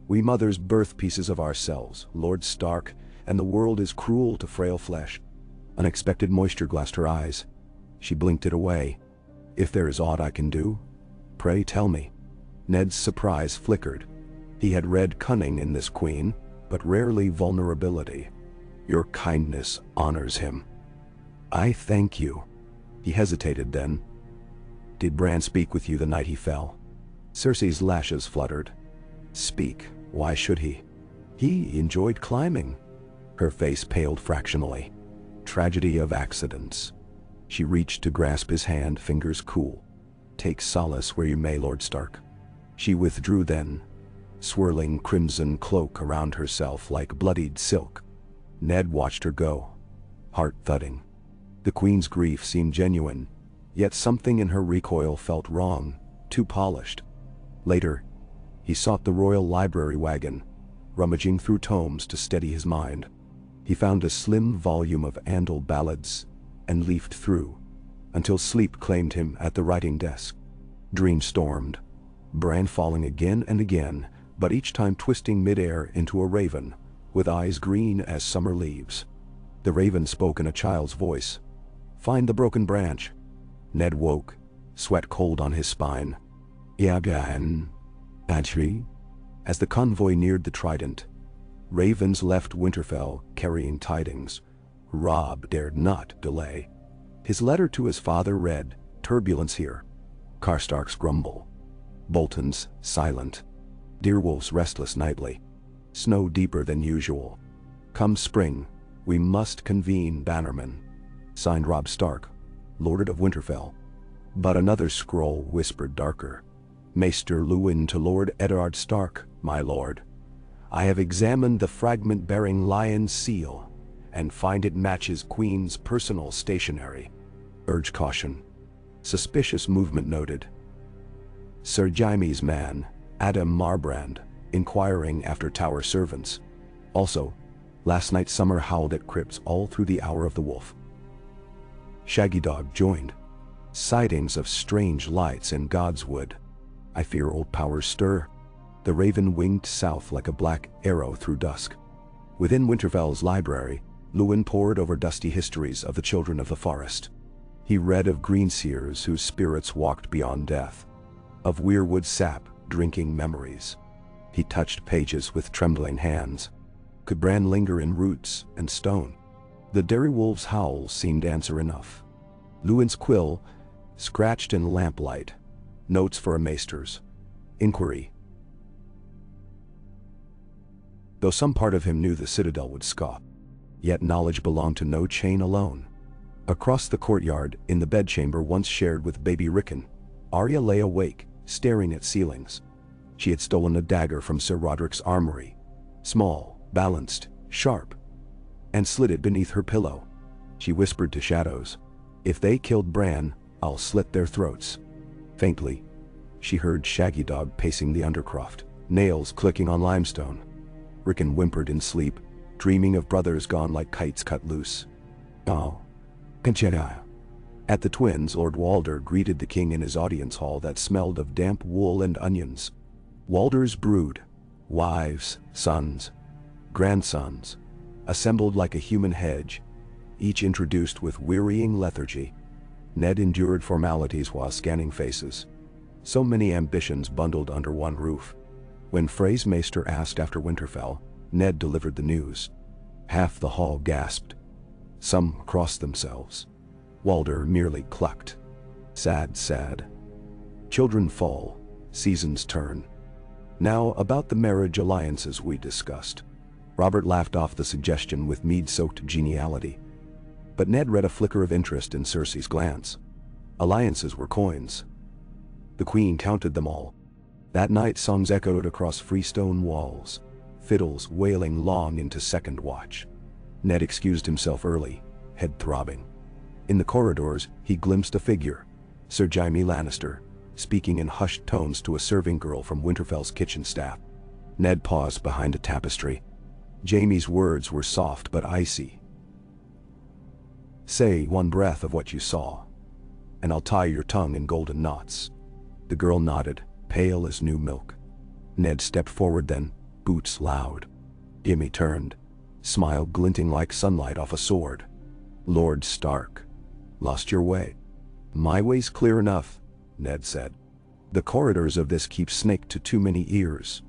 We mothers birth pieces of ourselves, Lord Stark, and the world is cruel to frail flesh. Unexpected moisture glassed her eyes. She blinked it away. If there is aught I can do, pray tell me. Ned's surprise flickered. He had read cunning in this queen, but rarely vulnerability. Your kindness honors him. I thank you. He hesitated then. Did Bran speak with you the night he fell? Cersei's lashes fluttered. Speak, why should he? He enjoyed climbing. Her face paled fractionally. Tragedy of accidents. She reached to grasp his hand, fingers cool. Take solace where you may, Lord Stark. She withdrew then, swirling crimson cloak around herself like bloodied silk. Ned watched her go, heart thudding. The queen's grief seemed genuine, yet something in her recoil felt wrong, too polished. Later, he sought the royal library wagon, rummaging through tomes to steady his mind. He found a slim volume of Andal ballads and leafed through, until sleep claimed him at the writing desk. Dreams stormed, Bran falling again and again, but each time twisting midair into a raven, with eyes green as summer leaves. The raven spoke in a child's voice. Find the broken branch. Ned woke, sweat cold on his spine. Yagan. Adri. As the convoy neared the Trident, ravens left Winterfell carrying tidings. Robb dared not delay. His letter to his father read, turbulence here. Karstark's grumble. Bolton's silent. Deerwolf's restless nightly. Snow deeper than usual. Come spring, we must convene bannermen. Signed Robb Stark, Lord of Winterfell. But another scroll whispered darker. Maester Luwin to Lord Eddard Stark, my lord. I have examined the fragment bearing lion's seal, and find it matches Queen's personal stationery. Urge caution. Suspicious movement noted. Sir Jaime's man, Adam Marbrand, inquiring after tower servants. Also, last night Summer howled at crypts all through the hour of the wolf. Shaggy Dog joined. Sightings of strange lights in Godswood. I fear old powers stir. The raven winged south like a black arrow through dusk. Within Winterfell's library, Luwin pored over dusty histories of the children of the forest. He read of green seers whose spirits walked beyond death, of weirwood sap drinking memories. He touched pages with trembling hands. Could Bran linger in roots and stone? The dairy wolf's howl seemed answer enough. Lewin's quill scratched in lamplight. Notes for a maester's inquiry. Though some part of him knew the citadel would scoff, yet knowledge belonged to no chain alone. Across the courtyard, in the bedchamber once shared with baby Rickon, Arya lay awake, staring at ceilings. She had stolen a dagger from Sir Roderick's armory, small, balanced, sharp, and slid it beneath her pillow. She whispered to shadows, "If they killed Bran, I'll slit their throats." Faintly, she heard Shaggy Dog pacing the undercroft, nails clicking on limestone. Rickon whimpered in sleep, dreaming of brothers gone like kites cut loose. "Oh, Conchetta." At the twins, Lord Walder greeted the king in his audience hall that smelled of damp wool and onions. Walder's brood, wives, sons, grandsons, assembled like a human hedge, each introduced with wearying lethargy. Ned endured formalities while scanning faces. So many ambitions bundled under one roof. When Frey's maester asked after Winterfell, Ned delivered the news. Half the hall gasped. Some crossed themselves. Walder merely clucked. Sad, sad. Children fall, seasons turn. Now about the marriage alliances we discussed. Robert laughed off the suggestion with mead-soaked geniality. But Ned read a flicker of interest in Cersei's glance. Alliances were coins. The queen counted them all. That night songs echoed across freestone walls, fiddles wailing long into second watch. Ned excused himself early, head throbbing. In the corridors, he glimpsed a figure, Sir Jaime Lannister, speaking in hushed tones to a serving girl from Winterfell's kitchen staff. Ned paused behind a tapestry. Jaime's words were soft but icy. "Say one breath of what you saw, and I'll tie your tongue in golden knots." The girl nodded, pale as new milk. Ned stepped forward then, boots loud. Jaime turned, smile glinting like sunlight off a sword. "Lord Stark, lost your way?" "My way's clear enough," Ned said. "The corridors of this keep snaked to too many ears.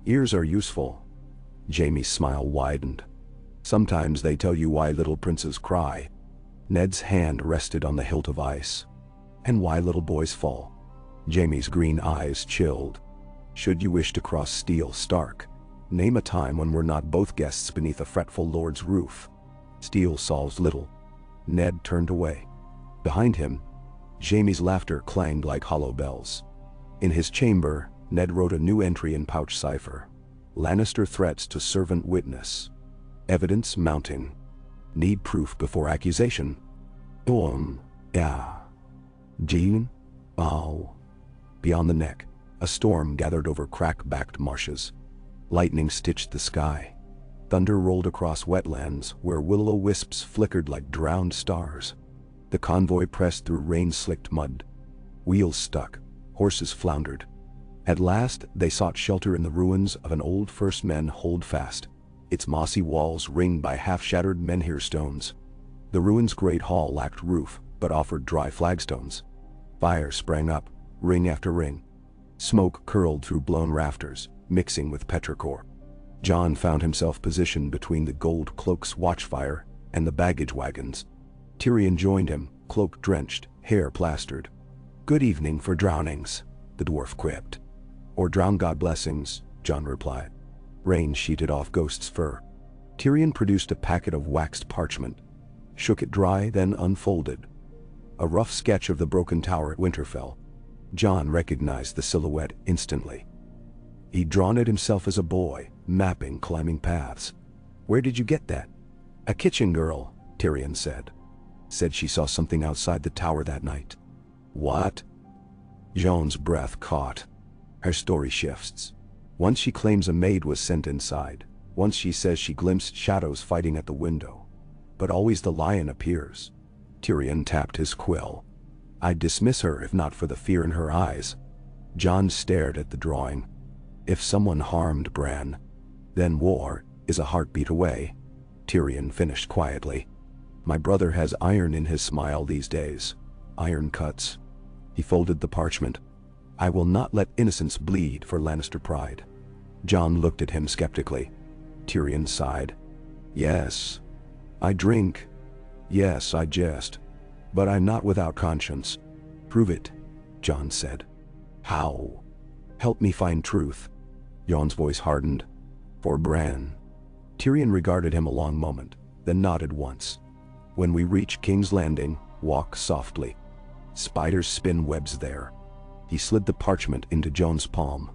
Ears are useful." Jaime's smile widened. "Sometimes they tell you why little princes cry." Ned's hand rested on the hilt of ice. "And why little boys fall." Jaime's green eyes chilled. "Should you wish to cross steel, Stark, name a time when we're not both guests beneath a fretful lord's roof. Steel solves little." Ned turned away. Behind him, Jaime's laughter clanged like hollow bells. In his chamber, Ned wrote a new entry in pouch cipher. Lannister threats to servant witness. Evidence mounting. Need proof before accusation. Yeah. Jean? Oh. Beyond the neck, a storm gathered over crack-backed marshes. Lightning stitched the sky. Thunder rolled across wetlands where will-o'-wisps flickered like drowned stars. The convoy pressed through rain-slicked mud. Wheels stuck, horses floundered. At last, they sought shelter in the ruins of an old First Men holdfast, its mossy walls ringed by half-shattered menhir stones. The ruins' great hall lacked roof, but offered dry flagstones. Fire sprang up, ring after ring. Smoke curled through blown rafters, mixing with petrichor. Jon found himself positioned between the Gold Cloak's watchfire and the baggage wagons. Tyrion joined him, cloak-drenched, hair plastered. "Good evening for drownings," the dwarf quipped. "Or drown God blessings," Jon replied. Rain sheeted off Ghost's fur. Tyrion produced a packet of waxed parchment, shook it dry, then unfolded. A rough sketch of the broken tower at Winterfell. Jon recognized the silhouette instantly. He'd drawn it himself as a boy, mapping climbing paths. "Where did you get that?" "A kitchen girl," Tyrion said. "Said she saw something outside the tower that night." "What?" Jon's breath caught. Her story shifts. Once she claims a maid was sent inside. Once she says she glimpsed shadows fighting at the window. But always the lion appears. Tyrion tapped his quill. "I'd dismiss her if not for the fear in her eyes." Jon stared at the drawing. "If someone harmed Bran, then war is a heartbeat away," Tyrion finished quietly. My brother has iron in his smile these days. Iron cuts. He folded the parchment. I will not let innocence bleed for Lannister pride. Jon looked at him skeptically. Tyrion sighed. Yes, I drink. Yes, I jest. But I'm not without conscience. Prove it, Jon said. How? Help me find truth. Jon's voice hardened. For Bran. Tyrion regarded him a long moment, then nodded once. When we reach King's Landing, walk softly. Spiders spin webs there. He slid the parchment into Jon's palm.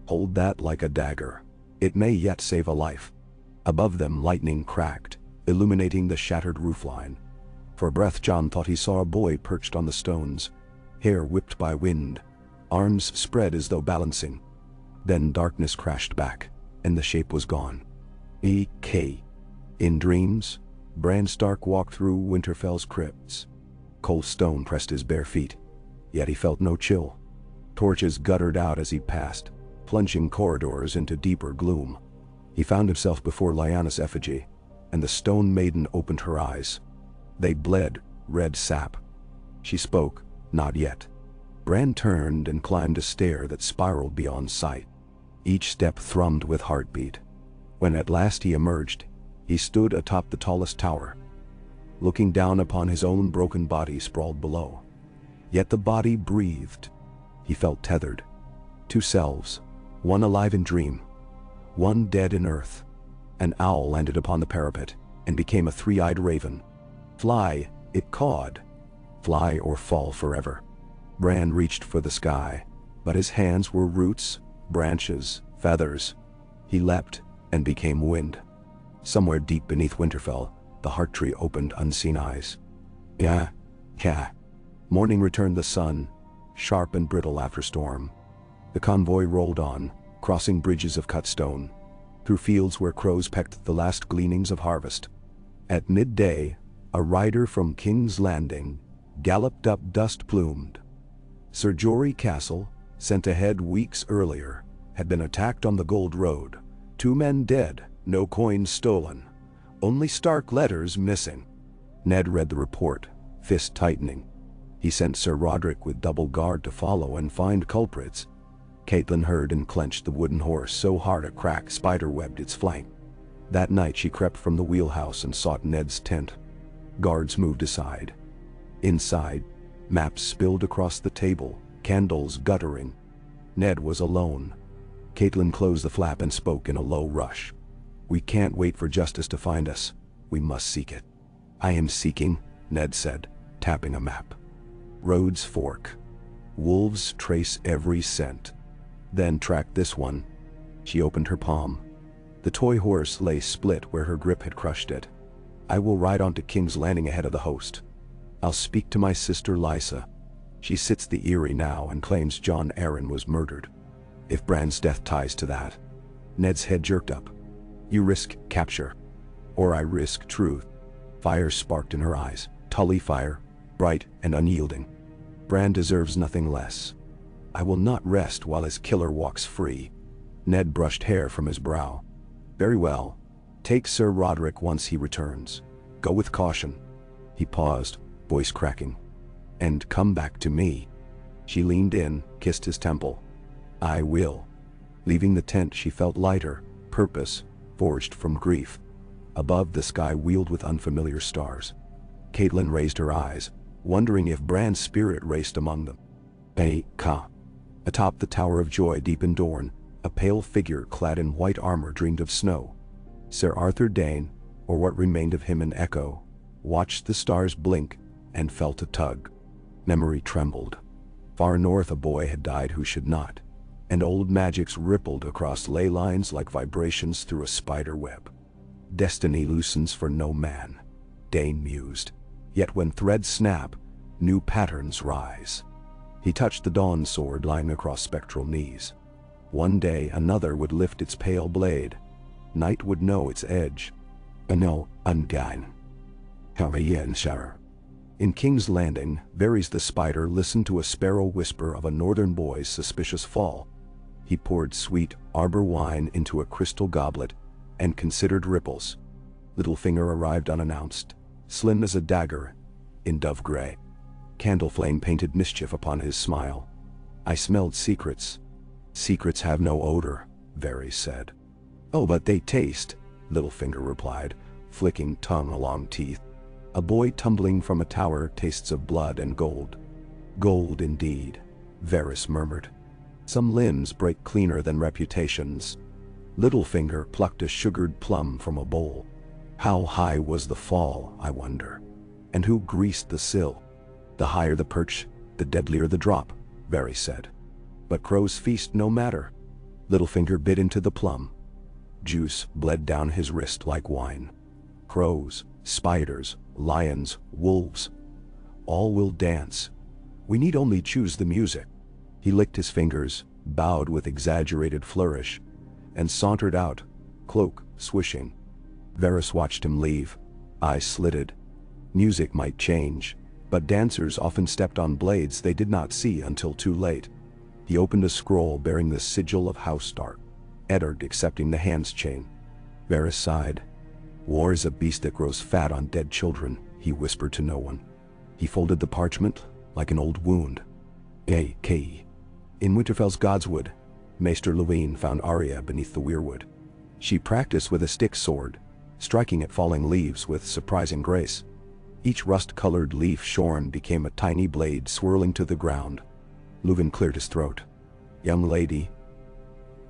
Hold that like a dagger. It may yet save a life. Above them lightning cracked, illuminating the shattered roofline. For a breath Jon thought he saw a boy perched on the stones, hair whipped by wind, arms spread as though balancing. Then darkness crashed back, and the shape was gone. E.K. In dreams, Bran Stark walked through Winterfell's crypts. Cold stone pressed his bare feet, yet he felt no chill. Torches guttered out as he passed, plunging corridors into deeper gloom. He found himself before Lyanna's effigy, and the stone maiden opened her eyes. They bled red sap. She spoke, not yet. Bran turned and climbed a stair that spiraled beyond sight. Each step thrummed with heartbeat. When at last he emerged, he stood atop the tallest tower, looking down upon his own broken body sprawled below. Yet the body breathed. He felt tethered. Two selves, one alive in dream, one dead in earth. An owl landed upon the parapet and became a three-eyed raven. Fly, it cawed. Fly or fall forever. Bran reached for the sky, but his hands were roots, branches, feathers. He leapt and became wind. Somewhere deep beneath Winterfell, the heart tree opened unseen eyes. Yeah. Morning returned the sun, sharp and brittle after storm. The convoy rolled on, crossing bridges of cut stone, through fields where crows pecked the last gleanings of harvest. At midday, a rider from King's Landing galloped up dust-plumed. Sir Jory Castle, sent ahead weeks earlier, had been attacked on the Gold Road. 2 men dead, no coins stolen. Only Stark letters missing. Ned read the report, fist tightening. He sent Sir Roderick with double guard to follow and find culprits. Catelyn heard and clenched the wooden horse so hard a crack spider-webbed its flank. That night she crept from the wheelhouse and sought Ned's tent. Guards moved aside. Inside, maps spilled across the table, candles guttering. Ned was alone. Catelyn closed the flap and spoke in a low rush. We can't wait for justice to find us. We must seek it. I am seeking, Ned said, tapping a map. Roads fork. Wolves trace every scent. Then track this one. She opened her palm. The toy horse lay split where her grip had crushed it. I will ride on to King's Landing ahead of the host. I'll speak to my sister Lysa. She sits the Eyrie now and claims Jon Arryn was murdered. If Bran's death ties to that. Ned's head jerked up. You risk capture. Or I risk truth. Fire sparked in her eyes. Tully fire, bright and unyielding. Bran deserves nothing less. I will not rest while his killer walks free. Ned brushed hair from his brow. Very well. Take Sir Roderick once he returns. Go with caution. He paused, voice cracking. And come back to me. She leaned in, kissed his temple. I will. Leaving the tent she felt lighter, purpose, forged from grief. Above the sky wheeled with unfamiliar stars. Catelyn raised her eyes, wondering if Bran's spirit raced among them. Ka. Atop the Tower of Joy deep in Dorne, a pale figure clad in white armor dreamed of snow. Sir Arthur Dayne, or what remained of him in echo, watched the stars blink and felt a tug. Memory trembled. Far north a boy had died who should not, and old magics rippled across ley lines like vibrations through a spider web. Destiny loosens for no man, Dayne mused. Yet when threads snap, new patterns rise. He touched the dawn sword lying across spectral knees. One day another would lift its pale blade. Night would know its edge. No, ungain. In King's Landing, Varys the Spider listened to a sparrow whisper of a northern boy's suspicious fall. He poured sweet arbor wine into a crystal goblet and considered ripples. Littlefinger arrived unannounced, slim as a dagger, in dove gray. Candle flame painted mischief upon his smile. I smelled secrets. Secrets have no odor, Varys said. Oh, but they taste, Littlefinger replied, flicking tongue along teeth. A boy tumbling from a tower tastes of blood and gold. Gold indeed, Varys murmured. Some limbs break cleaner than reputations. Littlefinger plucked a sugared plum from a bowl. How high was the fall, I wonder? And who greased the sill? The higher the perch, the deadlier the drop, Varys said. But crows feast no matter. Littlefinger bit into the plum. Juice bled down his wrist like wine. Crows, spiders, lions, wolves. All will dance. We need only choose the music. He licked his fingers, bowed with exaggerated flourish, and sauntered out, cloak swishing. Varys watched him leave, eyes slitted. Music might change, but dancers often stepped on blades they did not see until too late. He opened a scroll bearing the sigil of House Stark, Eddard accepting the hand's chain. Varys sighed. War is a beast that grows fat on dead children, he whispered to no one. He folded the parchment like an old wound. K. In Winterfell's Godswood, Maester Luwine found Arya beneath the weirwood. She practiced with a stick sword, striking at falling leaves with surprising grace. Each rust-colored leaf shorn became a tiny blade swirling to the ground. Luwine cleared his throat. Young lady,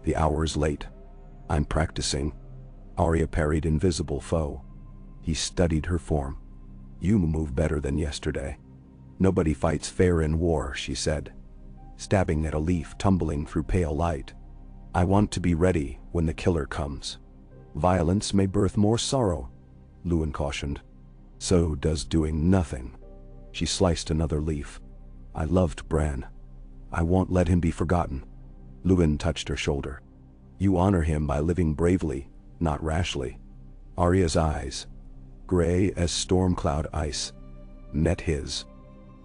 the hour's late. I'm practicing. Arya parried invisible foe. He studied her form. You move better than yesterday. Nobody fights fair in war, she said, stabbing at a leaf tumbling through pale light. I want to be ready when the killer comes. Violence may birth more sorrow, Luwine cautioned. So does doing nothing. She sliced another leaf. I loved Bran. I won't let him be forgotten. Luwine touched her shoulder. You honor him by living bravely, not rashly. Arya's eyes, gray as storm cloud ice, met his.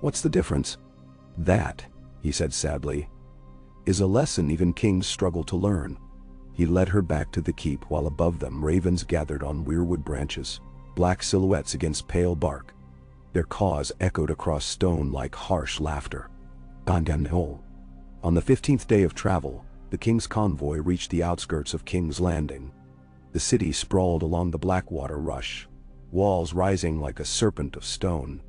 What's the difference? That, he said sadly, is a lesson even kings struggle to learn. He led her back to the keep while above them ravens gathered on weirwood branches, black silhouettes against pale bark. Their caws echoed across stone like harsh laughter. On the 15th day of travel, the king's convoy reached the outskirts of King's Landing. The city sprawled along the Blackwater rush, walls rising like a serpent of stone.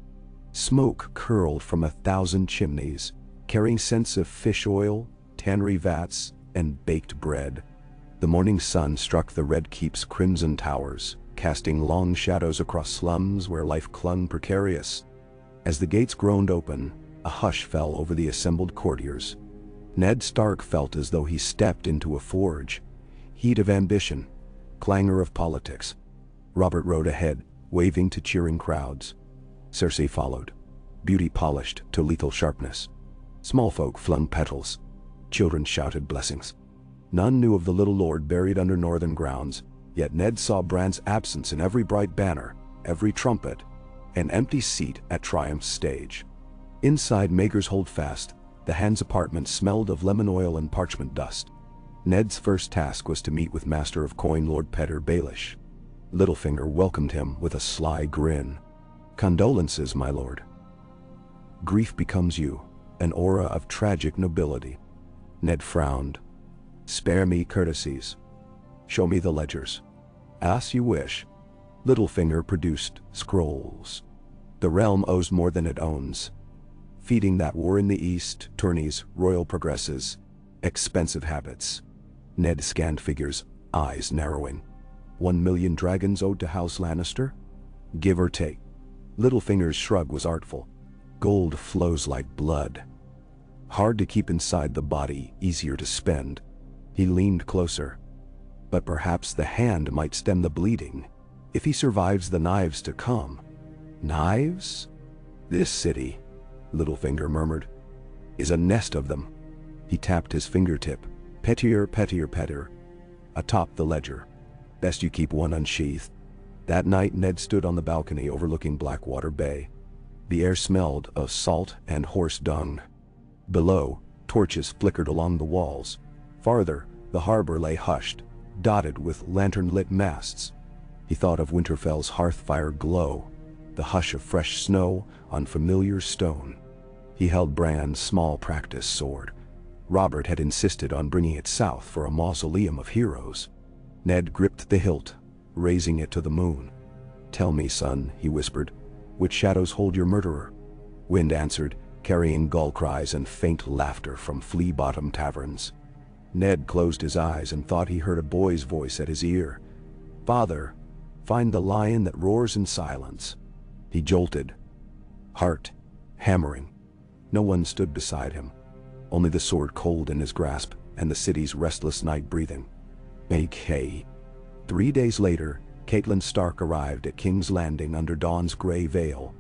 Smoke curled from 1,000 chimneys, carrying scents of fish oil, tannery vats, and baked bread. The morning sun struck the Red Keep's crimson towers, casting long shadows across slums where life clung precarious. As the gates groaned open, a hush fell over the assembled courtiers. Ned Stark felt as though he stepped into a forge. Heat of ambition, clangor of politics. Robert rode ahead, waving to cheering crowds. Cersei followed, beauty polished to lethal sharpness. Small folk flung petals. Children shouted blessings. None knew of the little lord buried under northern grounds, yet Ned saw Bran's absence in every bright banner, every trumpet, an empty seat at Triumph's stage. Inside Maegor's Holdfast, the Hand's apartment smelled of lemon oil and parchment dust. Ned's first task was to meet with Master of Coin Lord Petyr Baelish. Littlefinger welcomed him with a sly grin. Condolences, my lord. Grief becomes you, an aura of tragic nobility. Ned frowned. Spare me courtesies. Show me the ledgers. As you wish. Littlefinger produced scrolls. The realm owes more than it owns. Feeding that war in the east, tourneys, royal progresses, expensive habits. Ned scanned figures, eyes narrowing. 1 million dragons owed to House Lannister? Give or take. Littlefinger's shrug was artful. Gold flows like blood. Hard to keep inside the body, easier to spend. He leaned closer. But perhaps the hand might stem the bleeding, if he survives the knives to come. Knives? This city, Littlefinger murmured, is a nest of them. He tapped his fingertip. Petyr, atop the ledger. Best you keep one unsheathed. That night Ned stood on the balcony overlooking Blackwater Bay. The air smelled of salt and horse dung. Below, torches flickered along the walls. Farther, the harbor lay hushed, dotted with lantern-lit masts. He thought of Winterfell's hearth-fire glow, the hush of fresh snow on familiar stone. He held Bran's small practice sword. Robert had insisted on bringing it south for a mausoleum of heroes. Ned gripped the hilt, raising it to the moon. "Tell me, son," he whispered, "which shadows hold your murderer?" Wind answered, carrying gull cries and faint laughter from flea-bottom taverns. Ned closed his eyes and thought he heard a boy's voice at his ear. "Father, find the lion that roars in silence." He jolted, heart hammering. No one stood beside him, only the sword cold in his grasp and the city's restless night breathing. A.K. 3 days later, Catelyn Stark arrived at King's Landing under dawn's gray veil,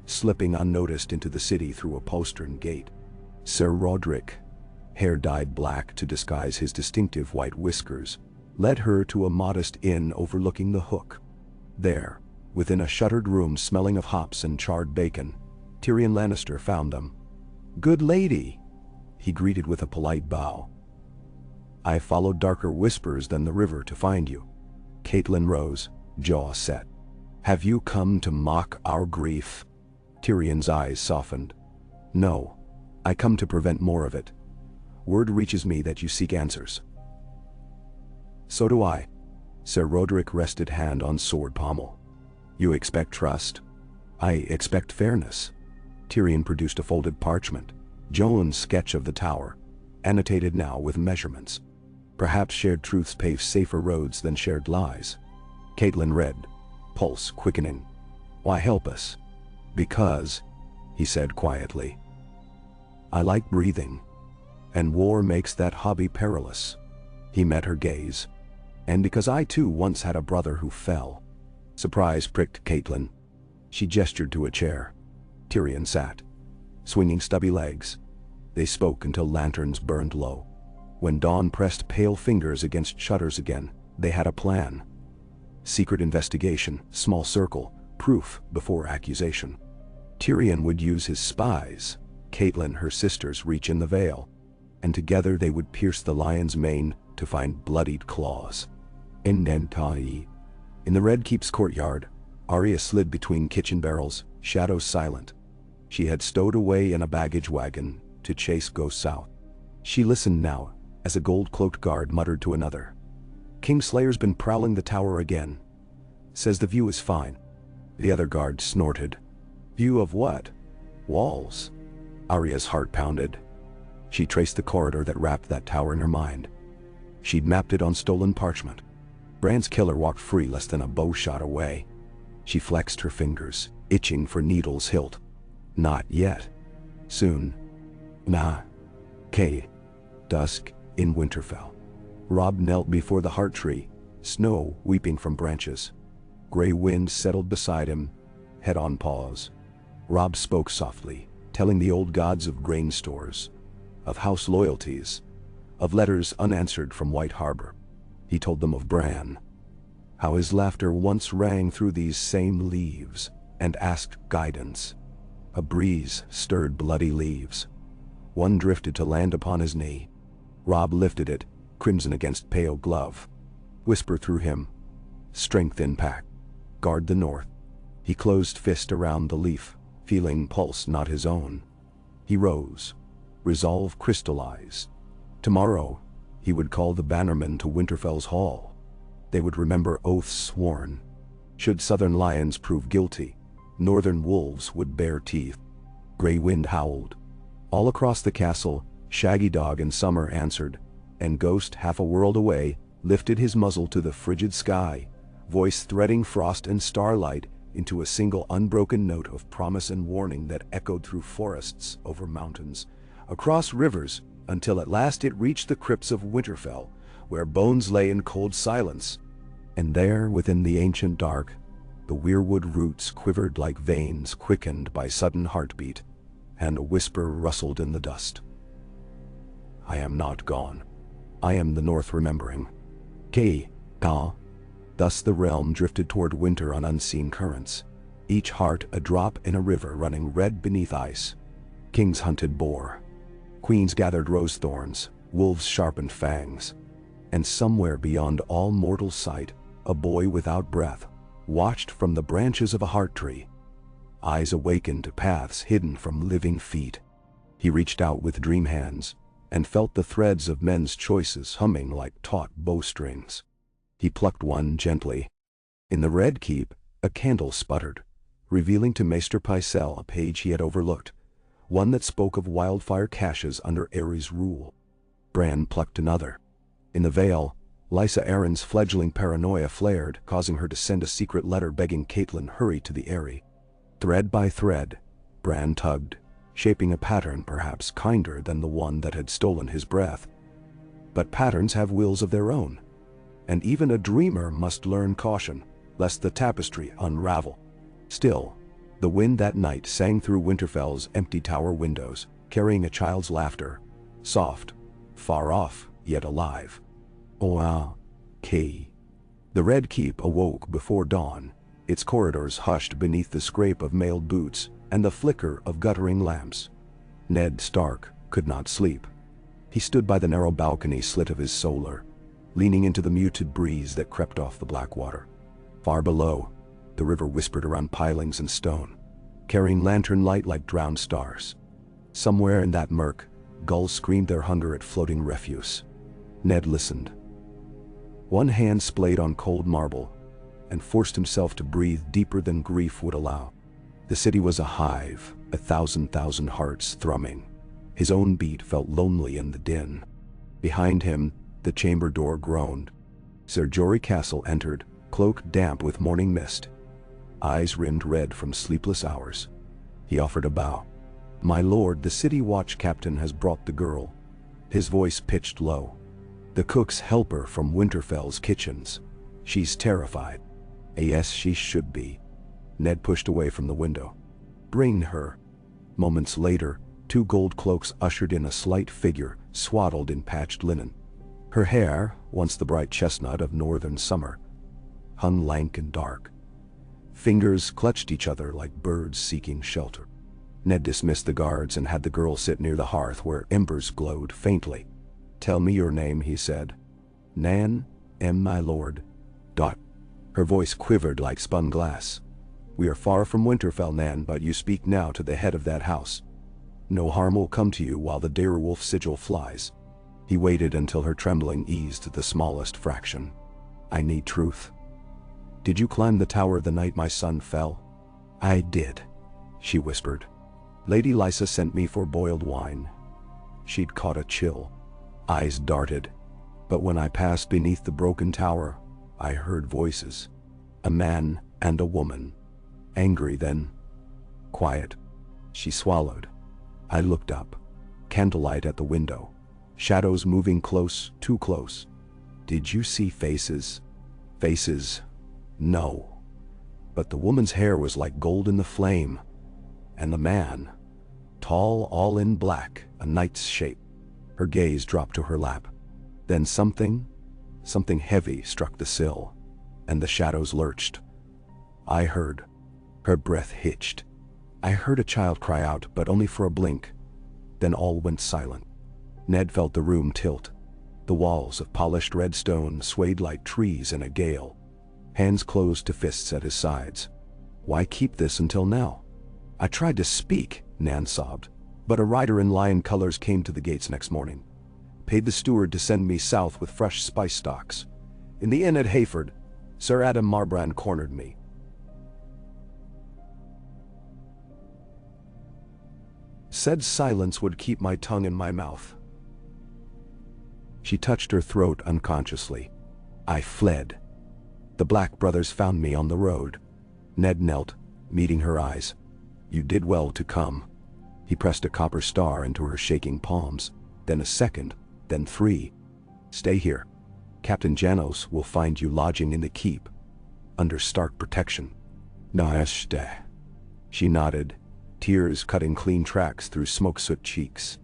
slipping unnoticed into the city through a postern gate. Sir Roderick, hair dyed black to disguise his distinctive white whiskers, led her to a modest inn overlooking the Hook. There, within a shuttered room smelling of hops and charred bacon, Tyrion Lannister found them. "Good lady," he greeted with a polite bow. "I followed darker whispers than the river to find you." Catelyn rose, jaw set. "Have you come to mock our grief?" Tyrion's eyes softened. "No, I come to prevent more of it. Word reaches me that you seek answers." "So do I." Sir Roderick rested hand on sword pommel. "You expect trust?" "I expect fairness." Tyrion produced a folded parchment, Joan's sketch of the tower, annotated now with measurements. "Perhaps shared truths pave safer roads than shared lies." Catelyn read, pulse quickening. "Why help us?" "Because," he said quietly, "I like breathing, and war makes that hobby perilous." He met her gaze. "And because I too once had a brother who fell." Surprise pricked Catelyn. She gestured to a chair. Tyrion sat, swinging stubby legs. They spoke until lanterns burned low. When dawn pressed pale fingers against shutters again, they had a plan. Secret investigation, small circle, proof before accusation. Tyrion would use his spies, Catelyn her sister's reach in the veil, and together they would pierce the lion's mane to find bloodied claws. In the Red Keep's courtyard, Arya slid between kitchen barrels, shadows silent. She had stowed away in a baggage wagon to chase ghosts south. She listened now as a gold-cloaked guard muttered to another. "Kingslayer's been prowling the tower again. Says the view is fine." The other guard snorted. "View of what?" "Walls." Arya's heart pounded. She traced the corridor that wrapped that tower in her mind. She'd mapped it on stolen parchment. Bran's killer walked free less than a bow shot away. She flexed her fingers, itching for needle's hilt. Not yet. Soon. Nah. K. Dusk in Winterfell. Robb knelt before the heart tree, snow weeping from branches. Gray wind settled beside him, head on paws. Robb spoke softly, telling the old gods of grain stores, of house loyalties, of letters unanswered from White Harbor. He told them of Bran, how his laughter once rang through these same leaves, and asked guidance. A breeze stirred bloody leaves. One drifted to land upon his knee. Robb lifted it, crimson against pale glove. Whisper through him. Strength in pack. Guard the north. He closed fist around the leaf, feeling pulse not his own. He rose. Resolve crystallized. Tomorrow, he would call the bannermen to Winterfell's hall. They would remember oaths sworn. Should southern lions prove guilty, northern wolves would bare teeth. Gray wind howled. All across the castle, Shaggy Dog in summer answered, and Ghost, half a world away, lifted his muzzle to the frigid sky, voice threading frost and starlight into a single unbroken note of promise and warning that echoed through forests, over mountains, across rivers, until at last it reached the crypts of Winterfell, where bones lay in cold silence. And there, within the ancient dark, the weirwood roots quivered like veins quickened by sudden heartbeat, and a whisper rustled in the dust. I am not gone. I am the North remembering. Ka. Thus the realm drifted toward winter on unseen currents, each heart a drop in a river running red beneath ice. Kings hunted boar. Queens gathered rose thorns, wolves sharpened fangs. And somewhere beyond all mortal sight, a boy without breath watched from the branches of a heart tree. eyes awakened to paths hidden from living feet. He reached out with dream hands and felt the threads of men's choices humming like taut bowstrings. He plucked one gently. In the red keep, a candle sputtered, revealing to Maester Pycelle a page he had overlooked, one that spoke of wildfire caches under Aerys' rule. Bran plucked another. In the Vale, Lysa Arryn's fledgling paranoia flared, causing her to send a secret letter begging Catelyn hurry to the Eyrie. Thread by thread, Bran tugged, shaping a pattern perhaps kinder than the one that had stolen his breath. But patterns have wills of their own, and even a dreamer must learn caution, lest the tapestry unravel. Still, the wind that night sang through Winterfell's empty tower windows, carrying a child's laughter, soft, far off, yet alive. Oa, Kay. The Red Keep awoke before dawn, its corridors hushed beneath the scrape of mailed boots and the flicker of guttering lamps. Ned Stark could not sleep. He stood by the narrow balcony slit of his solar, leaning into the muted breeze that crept off the black water. Far below, the river whispered around pilings and stone, carrying lantern light like drowned stars. Somewhere in that murk, gulls screamed their hunger at floating refuse. Ned listened. One hand splayed on cold marble, and forced himself to breathe deeper than grief would allow. The city was a hive, a thousand hearts thrumming. His own beat felt lonely in the din. Behind him, the chamber door groaned. Ser Jorah Castle entered, cloak damp with morning mist, eyes rimmed red from sleepless hours. He offered a bow. "My lord, the city watch captain has brought the girl." His voice pitched low. "The cook's helper from Winterfell's kitchens. She's terrified." "Yes, she should be." Ned pushed away from the window. "Bring her." Moments later, 2 gold cloaks ushered in a slight figure, swaddled in patched linen. Her hair, once the bright chestnut of northern summer, hung lank and dark. Fingers clutched each other like birds seeking shelter. Ned dismissed the guards and had the girl sit near the hearth where embers glowed faintly. "Tell me your name," he said. "Nan, my lord." Dot. Her voice quivered like spun glass. "We are far from Winterfell, Nan, but you speak now to the head of that house. No harm will come to you while the Direwolf sigil flies." He waited until her trembling eased the smallest fraction. "I need truth. Did you climb the tower the night my son fell?" "I did," she whispered. "Lady Lysa sent me for boiled wine." She'd caught a chill. Eyes darted. "But when I passed beneath the broken tower, I heard voices. A man and a woman. Angry then. Quiet." She swallowed. I looked up. Candlelight at the window. Shadows moving close, too close. "Did you see faces?" "Faces? No. But the woman's hair was like gold in the flame. And the man, tall, all in black, a knight's shape." Her gaze dropped to her lap. Then something heavy struck the sill, and the shadows lurched. I heard. Her breath hitched. I heard a child cry out, but only for a blink. Then all went silent. Ned felt the room tilt. The walls of polished red stone swayed like trees in a gale. Hands closed to fists at his sides. "Why keep this until now?" "I tried to speak," Nan sobbed, "but a rider in lion colors came to the gates next morning. Paid the steward to send me south with fresh spice stocks. In the inn at Hayford, Sir Adam Marbrand cornered me. Said silence would keep my tongue in my mouth." She touched her throat unconsciously. "I fled. The Black Brothers found me on the road." Ned knelt, meeting her eyes. "You did well to come." He pressed a copper star into her shaking palms, then a second, then 3. "Stay here. Captain Janos will find you lodging in the keep, under Stark protection." "Naeste." She nodded, tears cutting clean tracks through smoke-soot cheeks.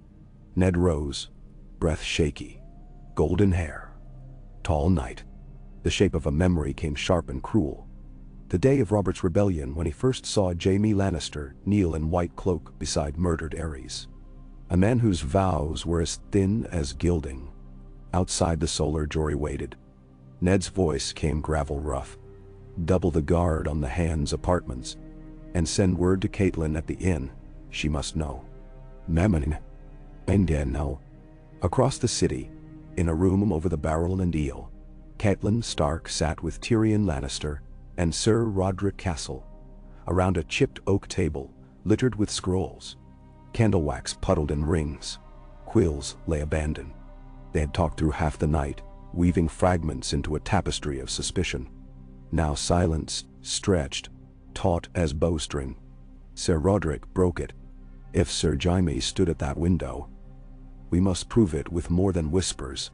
Ned rose, breath shaky. Golden hair. Tall knight. The shape of a memory came sharp and cruel. The day of Robert's rebellion, when he first saw Jaime Lannister kneel in white cloak beside murdered Aerys. A man whose vows were as thin as gilding. Outside the solar, Jory waited. Ned's voice came gravel rough. "Double the guard on the hands' apartments." And send word to Caitlin at the inn. She must know. Mammon. And then now. Across the city, in a room over the barrel and eel, Catelyn Stark sat with Tyrion Lannister and Sir Roderick Castle, around a chipped oak table littered with scrolls. Candle wax puddled in rings. Quills lay abandoned. They had talked through half the night, weaving fragments into a tapestry of suspicion. Now silence, stretched, taut as bowstring. Sir Roderick broke it. If Sir Jaime stood at that window, we must prove it with more than whispers.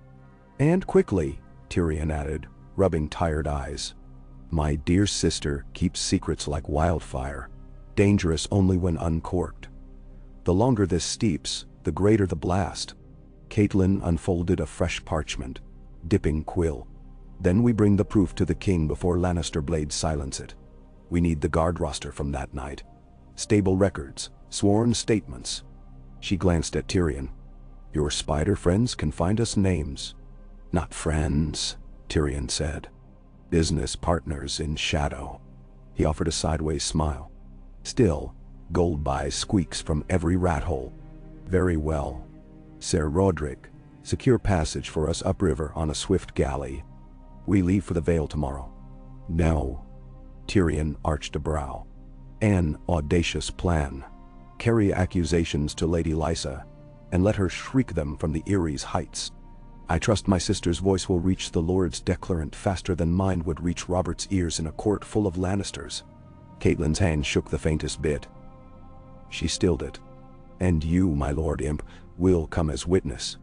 And quickly, Tyrion added, rubbing tired eyes. My dear sister keeps secrets like wildfire, dangerous only when uncorked. The longer this steeps, the greater the blast. Catelyn unfolded a fresh parchment, dipping quill. Then we bring the proof to the king before Lannister blades silence it. We need the guard roster from that night. Stable records, sworn statements. She glanced at Tyrion. Your spider friends can find us names. Not friends, Tyrion said. Business partners in shadow. He offered a sideways smile. Still, Goldbuy squeaks from every rat hole. Very well. Sir Roderick, secure passage for us upriver on a swift galley. We leave for the Vale tomorrow. No. Tyrion arched a brow. An audacious plan. Carry accusations to Lady Lysa, and let her shriek them from the Erie's heights. I trust my sister's voice will reach the Lord's declarant faster than mine would reach Robert's ears in a court full of Lannisters. Catelyn's hand shook the faintest bit. She stilled it. And you, my Lord Imp, will come as witness.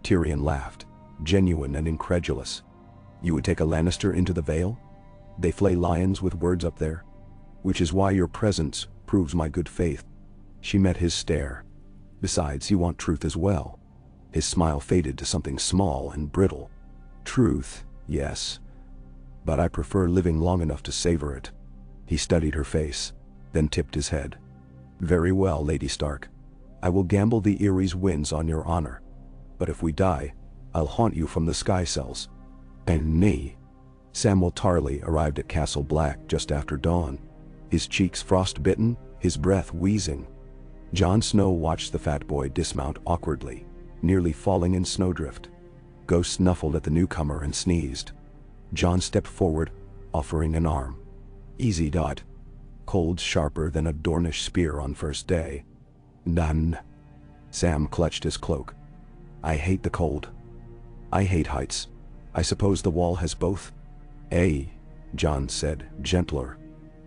Tyrion laughed, genuine and incredulous. You would take a Lannister into the Vale? They flay lions with words up there. Which is why your presence proves my good faith. She met his stare. Besides, you want truth as well. His smile faded to something small and brittle. Truth, yes. But I prefer living long enough to savor it. He studied her face, then tipped his head. Very well, Lady Stark. I will gamble the Erie's wins on your honor. But if we die, I'll haunt you from the sky cells. And me. Samwell Tarly arrived at Castle Black just after dawn, his cheeks frost-bitten, his breath wheezing. Jon Snow watched the fat boy dismount awkwardly, nearly falling in snowdrift. Ghost snuffled at the newcomer and sneezed. Jon stepped forward, offering an arm. Easy, Dot. Cold sharper than a Dornish spear on first day. None. Sam clutched his cloak. I hate the cold. I hate heights. I suppose the wall has both? Jon said, gentler.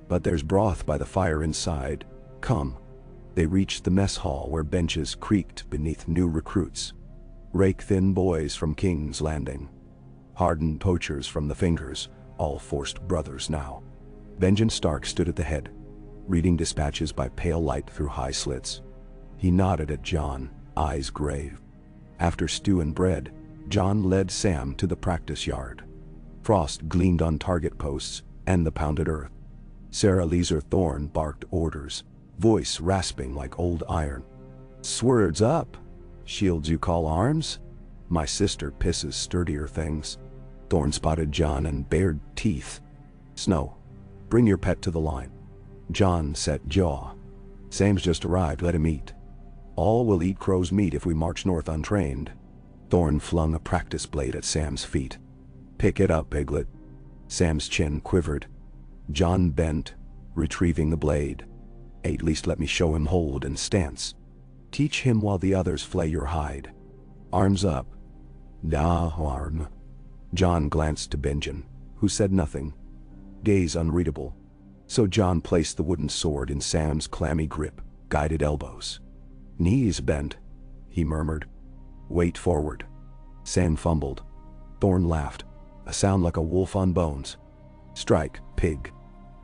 But there's broth by the fire inside. Come. They reached the mess hall where benches creaked beneath new recruits. Rake-thin boys from King's Landing. Hardened poachers from the Fingers, all forced brothers now. Benjen Stark stood at the head, reading dispatches by pale light through high slits. He nodded at Jon, eyes grave. After stew and bread, Jon led Sam to the practice yard. Frost gleamed on target posts and the pounded earth. Sarah Leeser Thorne barked orders, voice rasping like old iron. Swords up! Shields you call arms? My sister pisses sturdier things. Thorne spotted Jon and bared teeth. Snow, bring your pet to the line. Jon set jaw. Sam's just arrived, let him eat. All will eat crow's meat if we march north untrained. Thorne flung a practice blade at Sam's feet. Pick it up, Piglet. Sam's chin quivered. Jon bent, retrieving the blade. At least let me show him hold and stance. Teach him while the others flay your hide. Arms up. Da arm. Jon glanced to Benjen, who said nothing. Gaze unreadable. So Jon placed the wooden sword in Sam's clammy grip, guided elbows. Knees bent, he murmured. Weight forward. Sam fumbled. Thorne laughed, a sound like a wolf on bones. Strike, pig.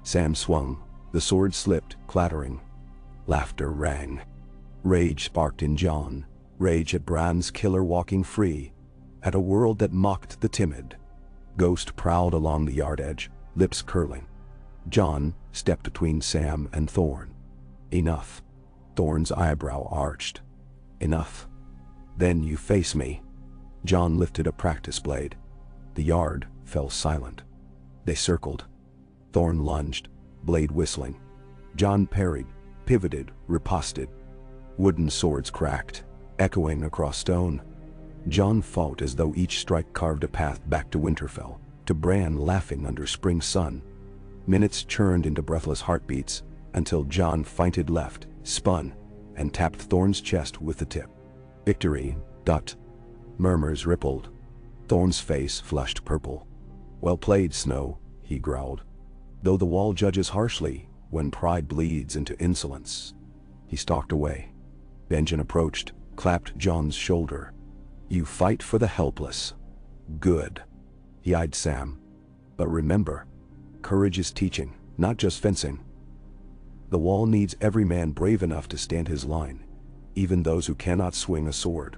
Sam swung. The sword slipped, clattering. Laughter rang. Rage sparked in Jon. Rage at Bran's killer walking free, at a world that mocked the timid. Ghost prowled along the yard edge, lips curling. Jon stepped between Sam and Thorne. Enough. Thorne's eyebrow arched. Enough. Then you face me. Jon lifted a practice blade. The yard fell silent. They circled. Thorne lunged, blade whistling. Jon parried, pivoted, riposted. Wooden swords cracked, echoing across stone. Jon fought as though each strike carved a path back to Winterfell, to Bran laughing under spring sun. Minutes churned into breathless heartbeats, until Jon feinted left, spun, and tapped Thorne's chest with the tip. Victory, dot. Murmurs rippled. Thorne's face flushed purple. Well played, Snow, he growled. Though the wall judges harshly, when pride bleeds into insolence. He stalked away. Benjen approached, clapped Jon's shoulder. You fight for the helpless. Good. He eyed Sam. But remember, courage is teaching, not just fencing. The wall needs every man brave enough to stand his line, even those who cannot swing a sword.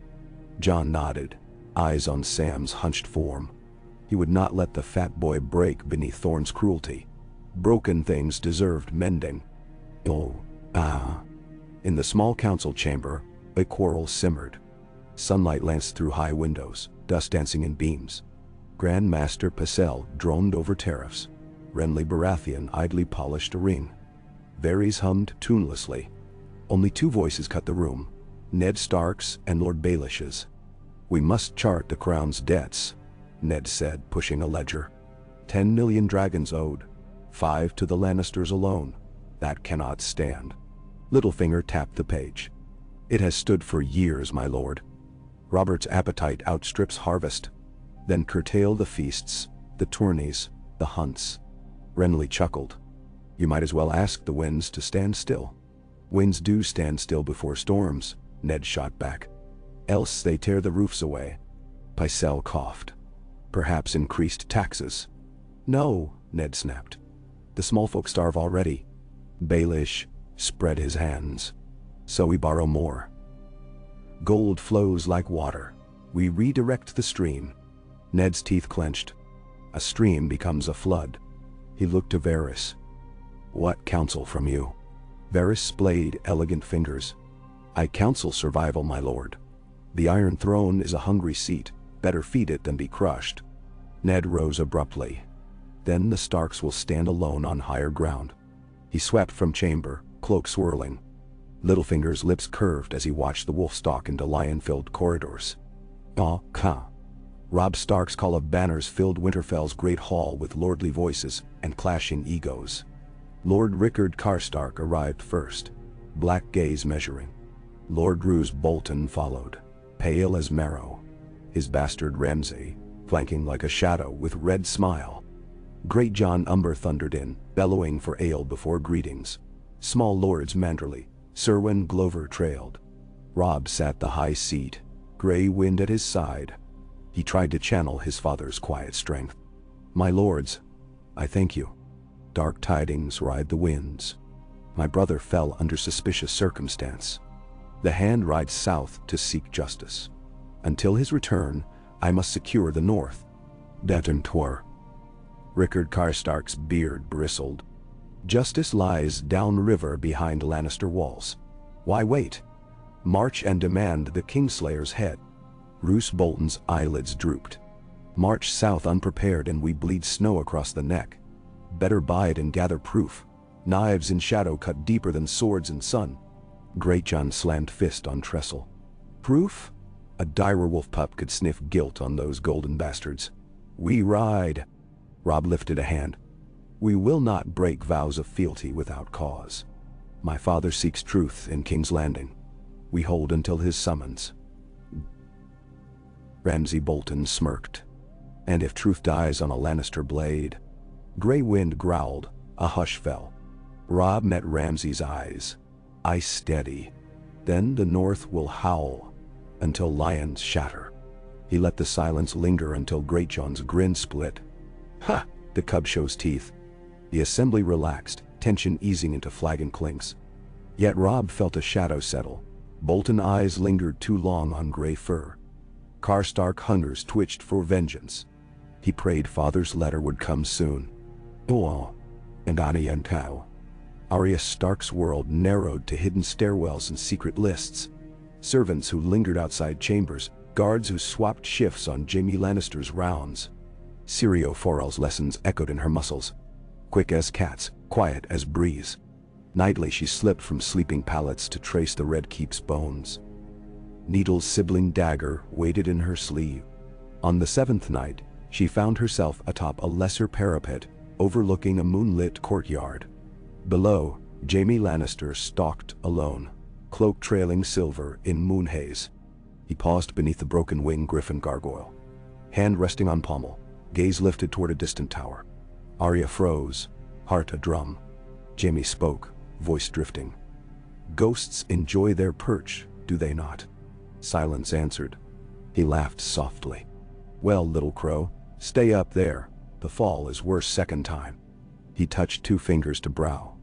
Jon nodded, eyes on Sam's hunched form. He would not let the fat boy break beneath Thorne's cruelty. Broken things deserved mending. In the small council chamber, a quarrel simmered. Sunlight lanced through high windows, dust dancing in beams. Grand Master Pycelle droned over tariffs. Renly Baratheon idly polished a ring. Varys hummed tunelessly. Only two voices cut the room, Ned Stark's and Lord Baelish's. We must chart the crown's debts, Ned said, pushing a ledger. 10 million dragons owed, 5 to the Lannisters alone. That cannot stand. Littlefinger tapped the page. It has stood for years, my lord. Robert's appetite outstrips harvest. Then curtail the feasts, the tourneys, the hunts. Renly chuckled. You might as well ask the winds to stand still. Winds do stand still before storms, Ned shot back. Else they tear the roofs away. Pycelle coughed. Perhaps increased taxes. No, Ned snapped. The small folk starve already. Baelish spread his hands. So we borrow more. Gold flows like water. We redirect the stream. Ned's teeth clenched. A stream becomes a flood. He looked to Varys. What counsel from you? Varys splayed elegant fingers. I counsel survival, my lord. The Iron Throne is a hungry seat. Better feed it than be crushed. Ned rose abruptly. Then the Starks will stand alone on higher ground. He swept from chamber, cloak swirling. Littlefinger's lips curved as he watched the wolf stalk into lion-filled corridors. Robb Stark's call of banners filled Winterfell's great hall with lordly voices and clashing egos. Lord Rickard Karstark arrived first, black gaze measuring. Lord Roose Bolton followed, pale as marrow. His bastard Ramsay, flanking like a shadow with red smile. Great Jon Umber thundered in, bellowing for ale before greetings. Small lords Manderley, Serwyn Glover trailed. Robb sat the high seat, gray wind at his side. He tried to channel his father's quiet strength. My lords, I thank you. Dark tidings ride the winds. My brother fell under suspicious circumstance. The hand rides south to seek justice. Until his return, I must secure the north. Detentor. Rickard Karstark's beard bristled. Justice lies downriver behind Lannister walls. Why wait? March and demand the Kingslayer's head. Roose Bolton's eyelids drooped. March south unprepared and we bleed snow across the neck. Better bide and gather proof. Knives in shadow cut deeper than swords in sun. Greatjon slammed fist on trestle. Proof? A direwolf pup could sniff guilt on those golden bastards. We ride. Robb lifted a hand. We will not break vows of fealty without cause. My father seeks truth in King's Landing. We hold until his summons. Ramsay Bolton smirked. And if truth dies on a Lannister blade? Grey Wind growled. A hush fell. Robb met Ramsay's eyes. Ice steady. Then the north will howl, until lions shatter. He let the silence linger until Greatjon's grin split. Ha! The cub shows teeth. The assembly relaxed, tension easing into flagon clinks. Yet Robb felt a shadow settle. Bolton eyes lingered too long on gray fur. Karstark hungers twitched for vengeance. He prayed father's letter would come soon. And Ani and Tau. Arya Stark's world narrowed to hidden stairwells and secret lists. Servants who lingered outside chambers, guards who swapped shifts on Jaime Lannister's rounds. Syrio Forel's lessons echoed in her muscles. Quick as cats, quiet as breeze. Nightly she slipped from sleeping pallets to trace the Red Keep's bones. Needle's sibling dagger waited in her sleeve. On the 7th night, she found herself atop a lesser parapet overlooking a moonlit courtyard. Below, Jaime Lannister stalked alone, cloak trailing silver in moon haze. He paused beneath the broken wing griffin gargoyle. Hand resting on pommel, gaze lifted toward a distant tower. Arya froze, heart a drum. Jaime spoke, voice drifting. "Ghosts enjoy their perch, do they not?" Silence answered. He laughed softly. "Well, little crow, stay up there. The fall is worse second time." He touched 2 fingers to brow.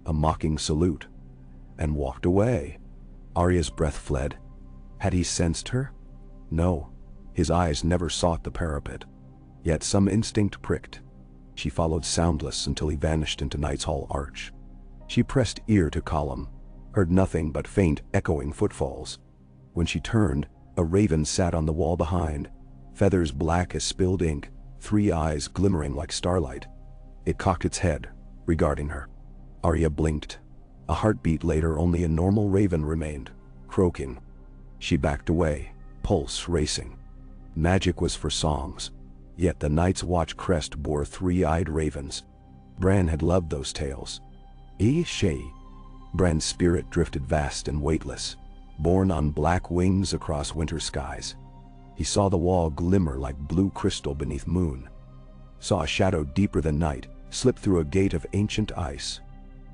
A mocking salute. And walked away. Arya's breath fled. Had he sensed her? No. His eyes never sought the parapet. Yet some instinct pricked. She followed soundless until he vanished into Knight's Hall arch. She pressed ear to column, heard nothing but faint, echoing footfalls. When she turned, a raven sat on the wall behind, feathers black as spilled ink, 3 eyes glimmering like starlight. It cocked its head, regarding her. Arya blinked. A heartbeat later, only a normal raven remained, croaking. She backed away, pulse racing. Magic was for songs, yet the Night's Watch crest bore 3-eyed ravens. Bran had loved those tales. She. Bran's spirit drifted vast and weightless, borne on black wings across winter skies. He saw the wall glimmer like blue crystal beneath moon. Saw a shadow deeper than night slip through a gate of ancient ice.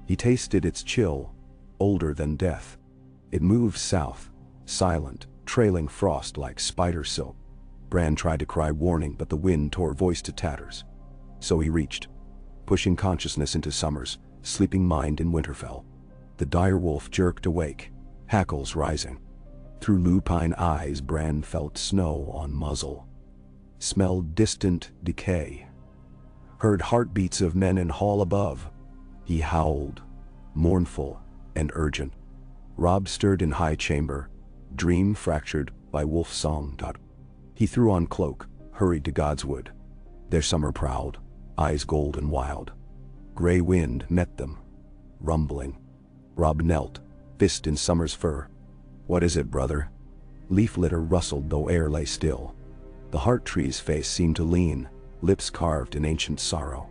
He tasted its chill, older than death. It moved south, silent, trailing frost like spider silk. Bran tried to cry warning, but the wind tore voice to tatters. So he reached, pushing consciousness into Summer's sleeping mind in Winterfell. The dire wolf jerked awake, hackles rising. Through lupine eyes, Bran felt snow on muzzle. Smelled distant decay. Heard heartbeats of men in hall above. He howled, mournful and urgent. Robb stirred in high chamber, dream fractured by wolf song. He threw on cloak, hurried to Godswood. There Summer prowled, eyes gold and wild. Gray wind met them, rumbling. Robb knelt, fist in Summer's fur. "What is it, brother?" Leaf litter rustled though air lay still. The heart tree's face seemed to lean, lips carved in ancient sorrow.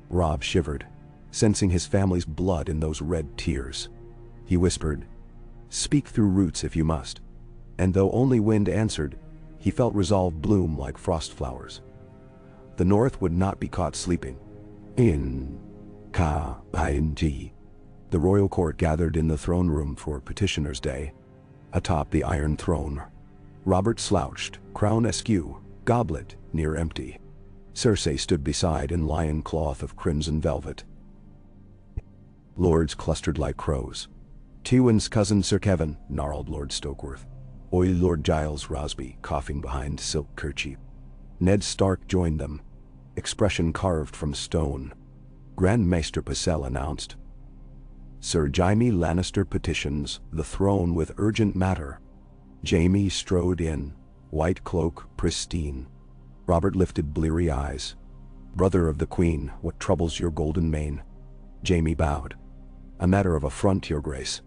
Robb shivered, sensing his family's blood in those red tears. He whispered, "Speak through roots if you must." And though only wind answered, he felt resolve bloom like frost flowers. The North would not be caught sleeping. The royal court gathered in the throne room for Petitioner's Day. Atop the Iron Throne, Robert slouched, crown askew, goblet near empty. Cersei stood beside in lion cloth of crimson velvet. Lords clustered like crows. "Tywin's cousin Sir Kevin," gnarled Lord Stokeworth. "Oi, Lord Giles Rosby," coughing behind silk kerchief. Ned Stark joined them, expression carved from stone. Grand Maester Pycelle announced, "Sir Jaime Lannister petitions the throne with urgent matter." Jaime strode in, white cloak pristine. Robert lifted bleary eyes. "Brother of the Queen, what troubles your golden mane?" Jaime bowed. "A matter of affront, your grace.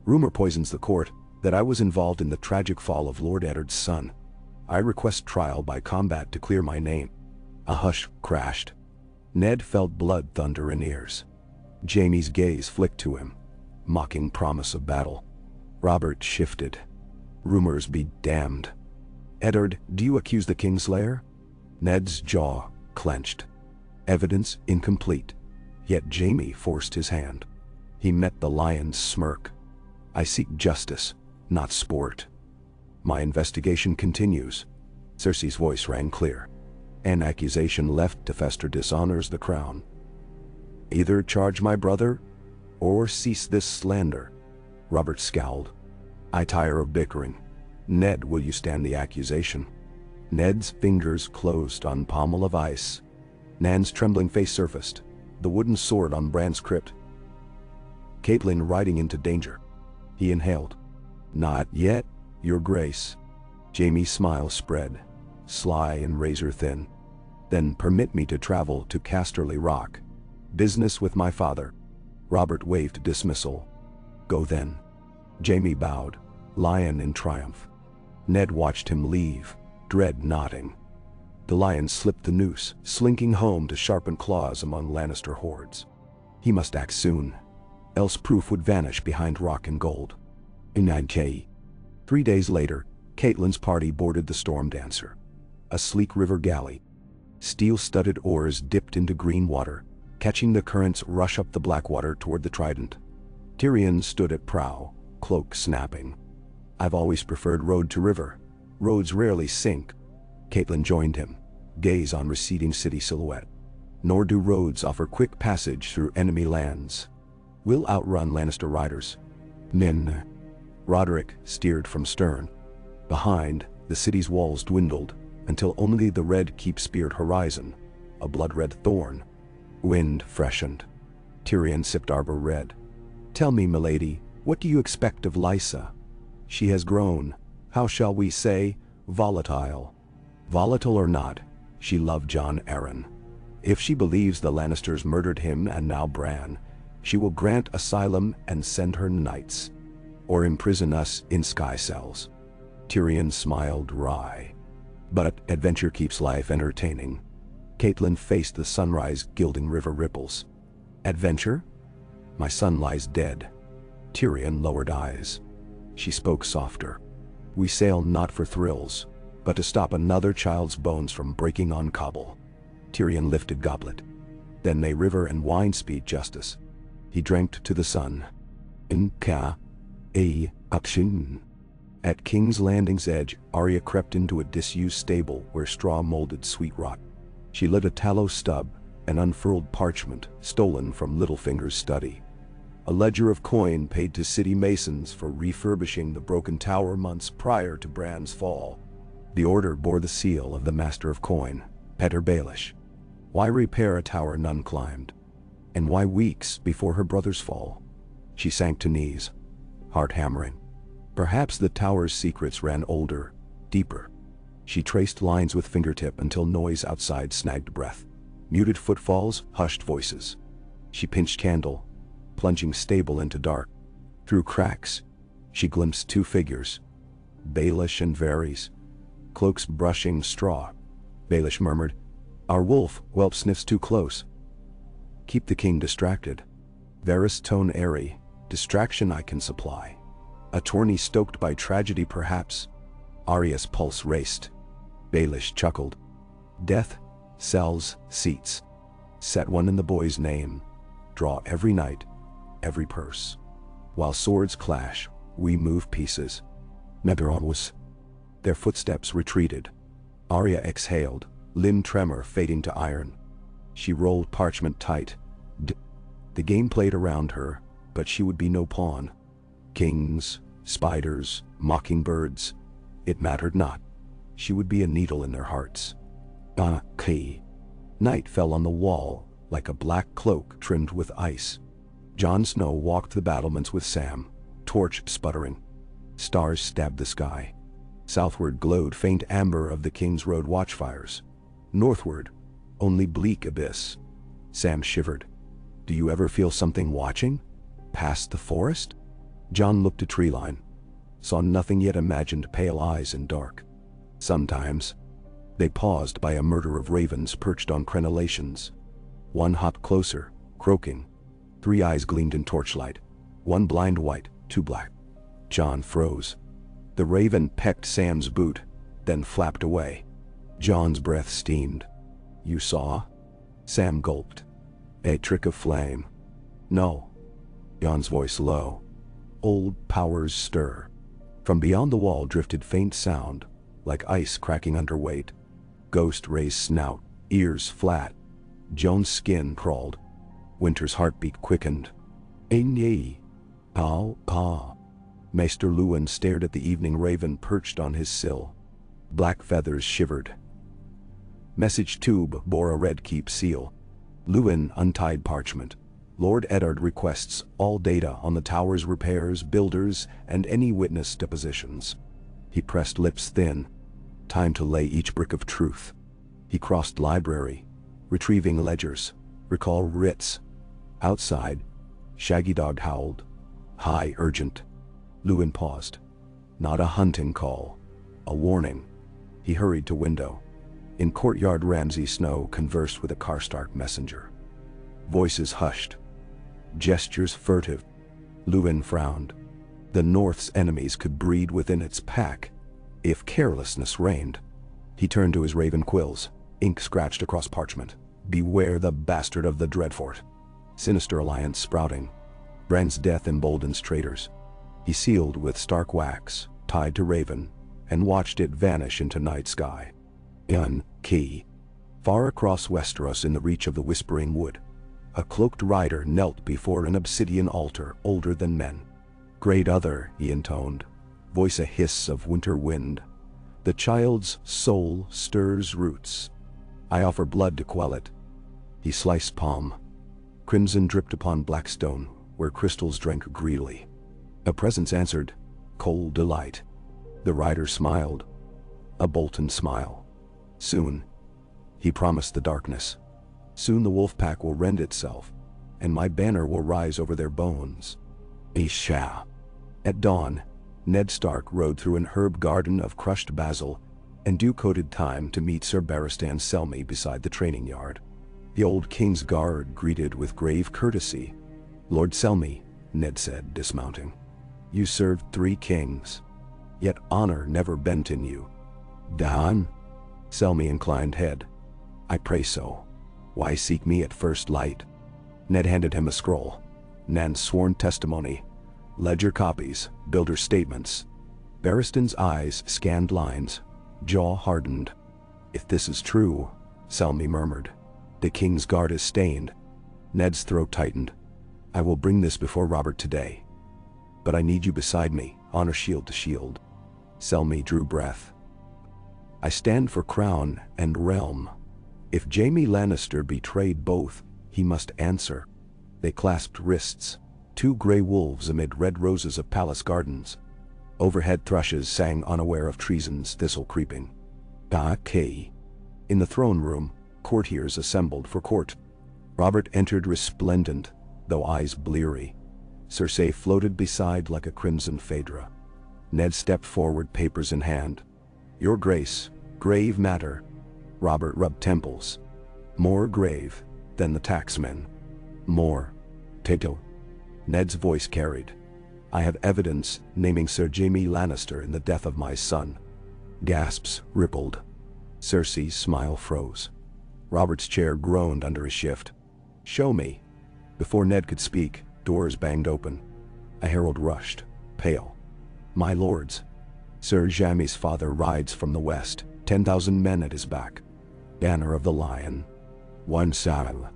Rumor poisons the court that I was involved in the tragic fall of Lord Eddard's son. I request trial by combat to clear my name." A hush crashed. Ned felt blood thunder in ears. Jaime's gaze flicked to him, mocking promise of battle. Robert shifted. "Rumors be damned. Eddard, do you accuse the Kingslayer?" Ned's jaw clenched. Evidence incomplete. Yet Jaime forced his hand. He met the lion's smirk. "I seek justice, not sport. My investigation continues." Cersei's voice rang clear. "An accusation left to fester dishonors the crown. Either charge my brother, or cease this slander." Robert scowled. "I tire of bickering. Ned, will you stand the accusation?" Ned's fingers closed on pommel of ice. Nan's trembling face surfaced, the wooden sword on Bran's crypt. Catelyn riding into danger. He inhaled. "Not yet, your grace." Jaime's smile spread, sly and razor thin. "Then permit me to travel to Casterly Rock. Business with my father." Robert waved dismissal. Go then. Jamie bowed, lion in triumph. Ned watched him leave, dread nodding. The lion slipped the noose, slinking home to sharpen claws among Lannister hordes. He must act soon, else proof would vanish behind rock and gold. In 3 days later, Catelyn's party boarded the Storm Dancer, a sleek river galley. Steel-studded oars dipped into green water, catching the currents rush up the Blackwater toward the Trident. Tyrion stood at prow, cloak snapping. I've always preferred road to river. Roads rarely sink. Catelyn joined him, gaze on receding city silhouette. Nor do roads offer quick passage through enemy lands. We'll outrun Lannister riders. Nin. Roderick steered from stern. Behind, the city's walls dwindled, until only the red keep-speared horizon, a blood-red thorn. Wind freshened. Tyrion sipped arbor red. Tell me, milady, what do you expect of Lysa? She has grown, how shall we say, volatile. Volatile or not, she loved Jon Arryn. If she believes the Lannisters murdered him and now Bran, she will grant asylum and send her knights, or imprison us in sky cells. Tyrion smiled wry. But adventure keeps life entertaining. Catelyn faced the sunrise gilding river ripples. Adventure? My son lies dead. Tyrion lowered eyes. She spoke softer. We sail not for thrills, but to stop another child's bones from breaking on cobble. Tyrion lifted goblet. Then may river and wine speed justice. He drank to the sun. Akshin. At King's Landing's edge, Arya crept into a disused stable where straw molded sweet rot. She lit a tallow stub, an unfurled parchment stolen from Littlefinger's study. A ledger of coin paid to city masons for refurbishing the broken tower months prior to Bran's fall. The order bore the seal of the Master of Coin, Petter Baelish. Why repair a tower none climbed? And why weeks before her brother's fall? She sank to knees, heart hammering. Perhaps the tower's secrets ran older, deeper. She traced lines with fingertip until noise outside snagged breath. Muted footfalls, hushed voices. She pinched candle, plunging stable into dark. Through cracks, she glimpsed two figures, Baelish and Varys, cloaks brushing straw. Baelish murmured, Our wolf whelp sniffs too close. Keep the king distracted. Varys' tone airy, distraction I can supply. A tourney stoked by tragedy perhaps. Arya's pulse raced. Baelish chuckled. Death sells seats. Set one in the boy's name. Draw every night, every purse. While swords clash, we move pieces. Neberon. Their footsteps retreated. Arya exhaled, limb tremor fading to iron. She rolled parchment tight. The game played around her, but she would be no pawn. Kings, spiders, mockingbirds, it mattered not. She would be a needle in their hearts. Night fell on the wall, like a black cloak trimmed with ice. Jon Snow walked the battlements with Sam, torch sputtering. Stars stabbed the sky. Southward glowed faint amber of the King's Road watchfires. Northward, only bleak abyss. Sam shivered. Do you ever feel something watching? Past the forest? Jon looked at treeline. Saw nothing yet imagined pale eyes in dark. Sometimes. They paused by a murder of ravens perched on crenellations. One hopped closer, croaking. 3 eyes gleamed in torchlight. One blind white, 2 black. Jon froze. The raven pecked Sam's boot, then flapped away. Jon's breath steamed. You saw? Sam gulped. A trick of flame. No. Jon's voice low. Old powers stir. From beyond the wall drifted faint sound, like ice cracking under weight. Ghost raised snout, ears flat. Jon's skin crawled. Winter's heartbeat quickened. Aye. Pa. Maester Luwin stared at the evening raven perched on his sill. Black feathers shivered. Message tube bore a red keep seal. Luwin untied parchment. Lord Eddard requests all data on the tower's repairs, builders, and any witness depositions. He pressed lips thin. Time to lay each brick of truth. He crossed library, retrieving ledgers, recall writs. Outside, Shaggy Dog howled. High, urgent. Lewin paused. Not a hunting call. A warning. He hurried to window. In courtyard, Ramsay Snow conversed with a Karstark messenger. Voices hushed. Gestures furtive. Lewin frowned. The North's enemies could breed within its pack, if carelessness reigned. He turned to his raven quills, ink scratched across parchment. Beware the bastard of the Dreadfort. Sinister alliance sprouting. Bran's death emboldens traitors. He sealed with stark wax, tied to raven, and watched it vanish into night sky. Key. Far across Westeros, in the reach of the Whispering Wood, a cloaked rider knelt before an obsidian altar older than men. Great Other, he intoned, voice a hiss of winter wind. The child's soul stirs roots. I offer blood to quell it. He sliced palm. Crimson dripped upon black stone, where crystals drank greedily. A presence answered, cold delight. The rider smiled. A Bolton smile. Soon, he promised the darkness. Soon the wolf pack will rend itself, and my banner will rise over their bones. Isha. At dawn, Ned Stark rode through an herb garden of crushed basil and dew-coated thyme to meet Sir Barristan Selmy beside the training yard. The old king's guard greeted with grave courtesy. Lord Selmy, Ned said, dismounting. You served 3 kings, yet honor never bent in you. Dahan? Selmy inclined head. I pray so. Why seek me at first light? Ned handed him a scroll. Nan's sworn testimony. Ledger copies, builder's statements. Barristan's eyes scanned lines, jaw hardened. If this is true, Selmy murmured, the king's guard is stained. Ned's throat tightened. I will bring this before Robert today. But I need you beside me, honor shield to shield. Selmy drew breath. I stand for crown and realm. If Jaime Lannister betrayed both, he must answer. They clasped wrists. 2 gray wolves amid red roses of palace gardens. Overhead thrushes sang unaware of treason's thistle creeping. Key. In the throne room, courtiers assembled for court. Robert entered resplendent, though eyes bleary. Cersei floated beside like a crimson Phaedra. Ned stepped forward, papers in hand. Your Grace, grave matter. Robert rubbed temples. More grave than the taxmen. More. Tato. Ned's voice carried. I have evidence naming Sir Jaime Lannister in the death of my son. Gasps rippled. Cersei's smile froze. Robert's chair groaned under his shift. Show me. Before Ned could speak, doors banged open. A herald rushed, pale. My lords. Sir Jaime's father rides from the west, 10,000 men at his back. Banner of the Lion. One saddle.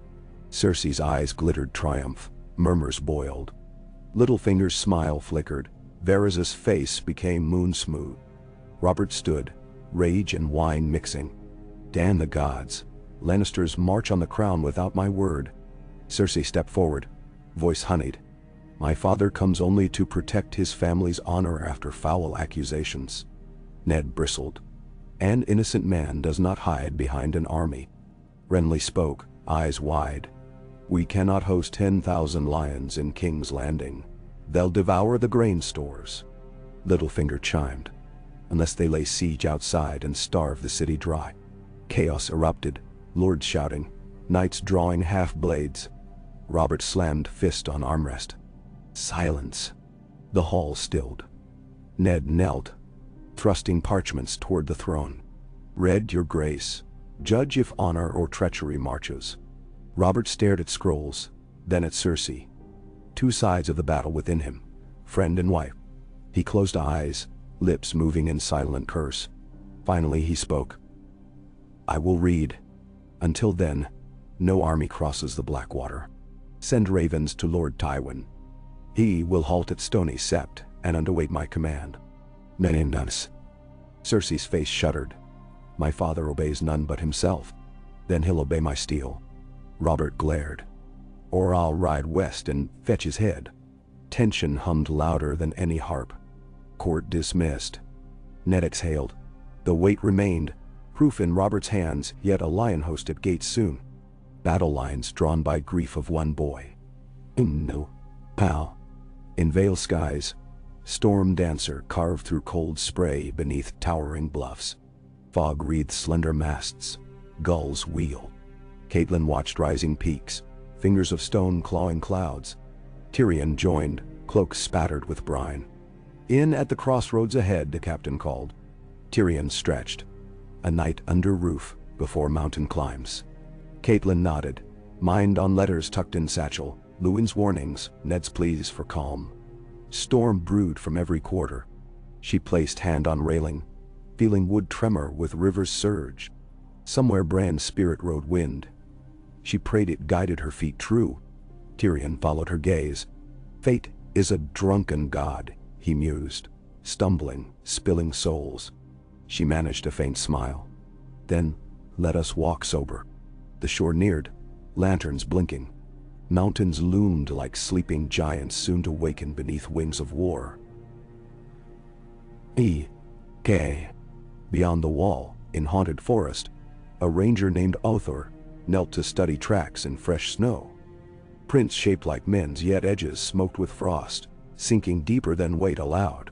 Cersei's eyes glittered triumph. Murmurs boiled. Littlefinger's smile flickered. Varys' face became moon-smooth. Robert stood, rage and wine mixing. Damn the gods. Lannisters march on the crown without my word. Cersei stepped forward, voice honeyed. My father comes only to protect his family's honor after foul accusations. Ned bristled. An innocent man does not hide behind an army. Renly spoke, eyes wide. We cannot host 10,000 lions in King's Landing. They'll devour the grain stores. Littlefinger chimed. Unless they lay siege outside and starve the city dry. Chaos erupted, lords shouting, knights drawing half-blades. Robert slammed fist on armrest. Silence. The hall stilled. Ned knelt, thrusting parchments toward the throne. Read, Your Grace. Judge if honor or treachery marches. Robert stared at scrolls, then at Cersei. 2 sides of the battle within him, friend and wife. He closed eyes, lips moving in silent curse. Finally he spoke. I will read. Until then, no army crosses the Blackwater. Send ravens to Lord Tywin. He will halt at Stony Sept and underwait my command. Menendus. Cersei's face shuddered. My father obeys none but himself. Then he'll obey my steel. Robert glared. Or I'll ride west and fetch his head. Tension hummed louder than any harp. Court dismissed. Ned exhaled. The weight remained, proof in Robert's hands, yet a lion host at gates soon. Battle lines drawn by grief of one boy. No. Pow. In Vale skies, storm dancer carved through cold spray beneath towering bluffs. Fog wreathed slender masts, gulls wheel. Catelyn watched rising peaks, fingers of stone clawing clouds. Tyrion joined, cloak spattered with brine. In at the crossroads ahead, the captain called. Tyrion stretched. A night under roof, before mountain climbs. Catelyn nodded, mind on letters tucked in satchel, Lewin's warnings, Ned's pleas for calm. Storm brewed from every quarter. She placed hand on railing, feeling wood tremor with river's surge. Somewhere Bran's spirit rode wind. She prayed it guided her feet true. Tyrion followed her gaze. Fate is a drunken god, he mused, stumbling, spilling souls. She managed a faint smile. Then, let us walk sober. The shore neared, lanterns blinking. Mountains loomed like sleeping giants soon to waken beneath wings of war. Beyond the wall, in haunted forest, a ranger named Othor knelt to study tracks in fresh snow. Prints shaped like men's, yet edges smoked with frost, sinking deeper than weight allowed.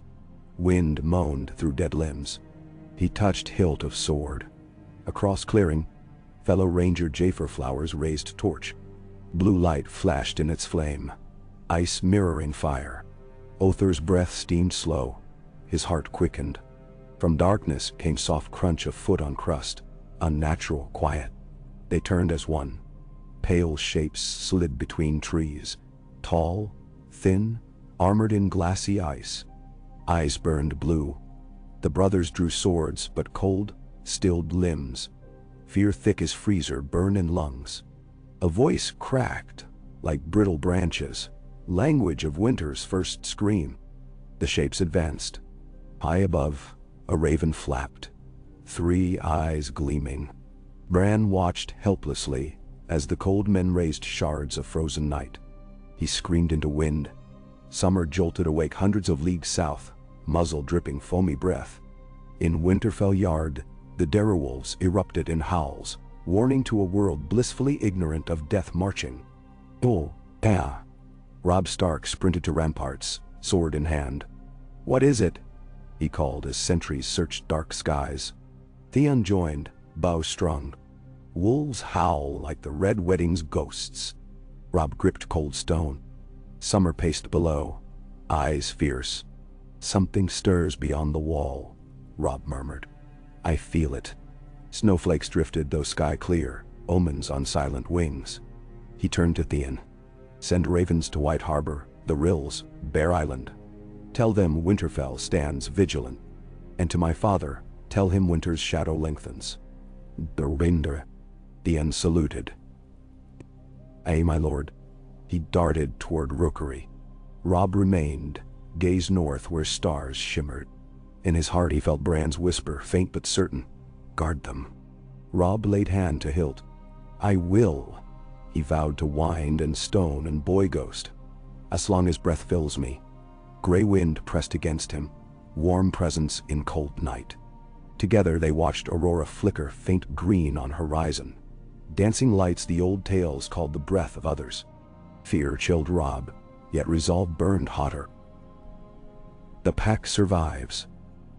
Wind moaned through dead limbs. He touched hilt of sword. Across clearing, fellow ranger Jafer Flowers raised torch. Blue light flashed in its flame, ice mirroring fire. Othor's breath steamed slow, his heart quickened. From darkness came soft crunch of foot on crust, unnatural quiet. They turned as one. Pale shapes slid between trees, tall, thin, armored in glassy ice. Eyes burned blue. The brothers drew swords, but cold, stilled limbs. Fear thick as freezer burn in lungs. A voice cracked, like brittle branches, language of winter's first scream. The shapes advanced. High above, a raven flapped, 3 eyes gleaming. Bran watched helplessly as the cold men raised shards of frozen night. He screamed into wind. Summer jolted awake hundreds of leagues south, muzzle dripping foamy breath. In Winterfell Yard, the Darrowolves erupted in howls, warning to a world blissfully ignorant of death marching. Robb Stark sprinted to ramparts, sword in hand. "What is it?" he called as sentries searched dark skies. Theon joined, bow strung. Wolves howl like the red wedding's ghosts. Robb gripped cold stone. Summer paced below, eyes fierce. "Something stirs beyond the wall," Robb murmured. "I feel it." Snowflakes drifted, though sky clear, omens on silent wings. He turned to Theon. "Send ravens to White Harbor, the Rills, Bear Island. Tell them Winterfell stands vigilant. And to my father, tell him winter's shadow lengthens." The Rinder. Theon saluted. "Aye, my lord." He darted toward Rookery. Robb remained, gazed north where stars shimmered. In his heart he felt Bran's whisper, faint but certain. "Guard them." Robb laid hand to hilt. "I will," he vowed to wind and stone and boy ghost. "As long as breath fills me." Gray wind pressed against him, warm presence in cold night. Together they watched aurora flicker faint green on horizon. Dancing lights the old tales called the breath of others. Fear chilled Robb, yet resolve burned hotter. The pack survives.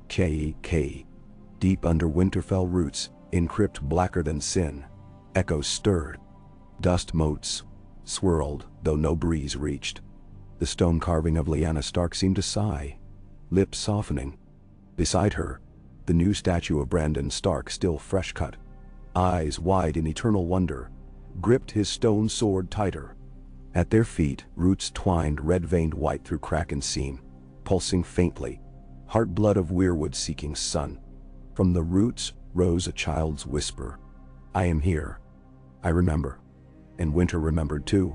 Deep under Winterfell roots, in crypt blacker than sin, echoes stirred. Dust motes swirled, though no breeze reached. The stone carving of Lyanna Stark seemed to sigh, lips softening. Beside her, the new statue of Brandon Stark, still fresh cut, eyes wide in eternal wonder, gripped his stone sword tighter. At their feet, roots twined red-veined white through crack and seam, pulsing faintly, heart blood of weirwood seeking sun. From the roots rose a child's whisper. "I am here. I remember." And Winter remembered too.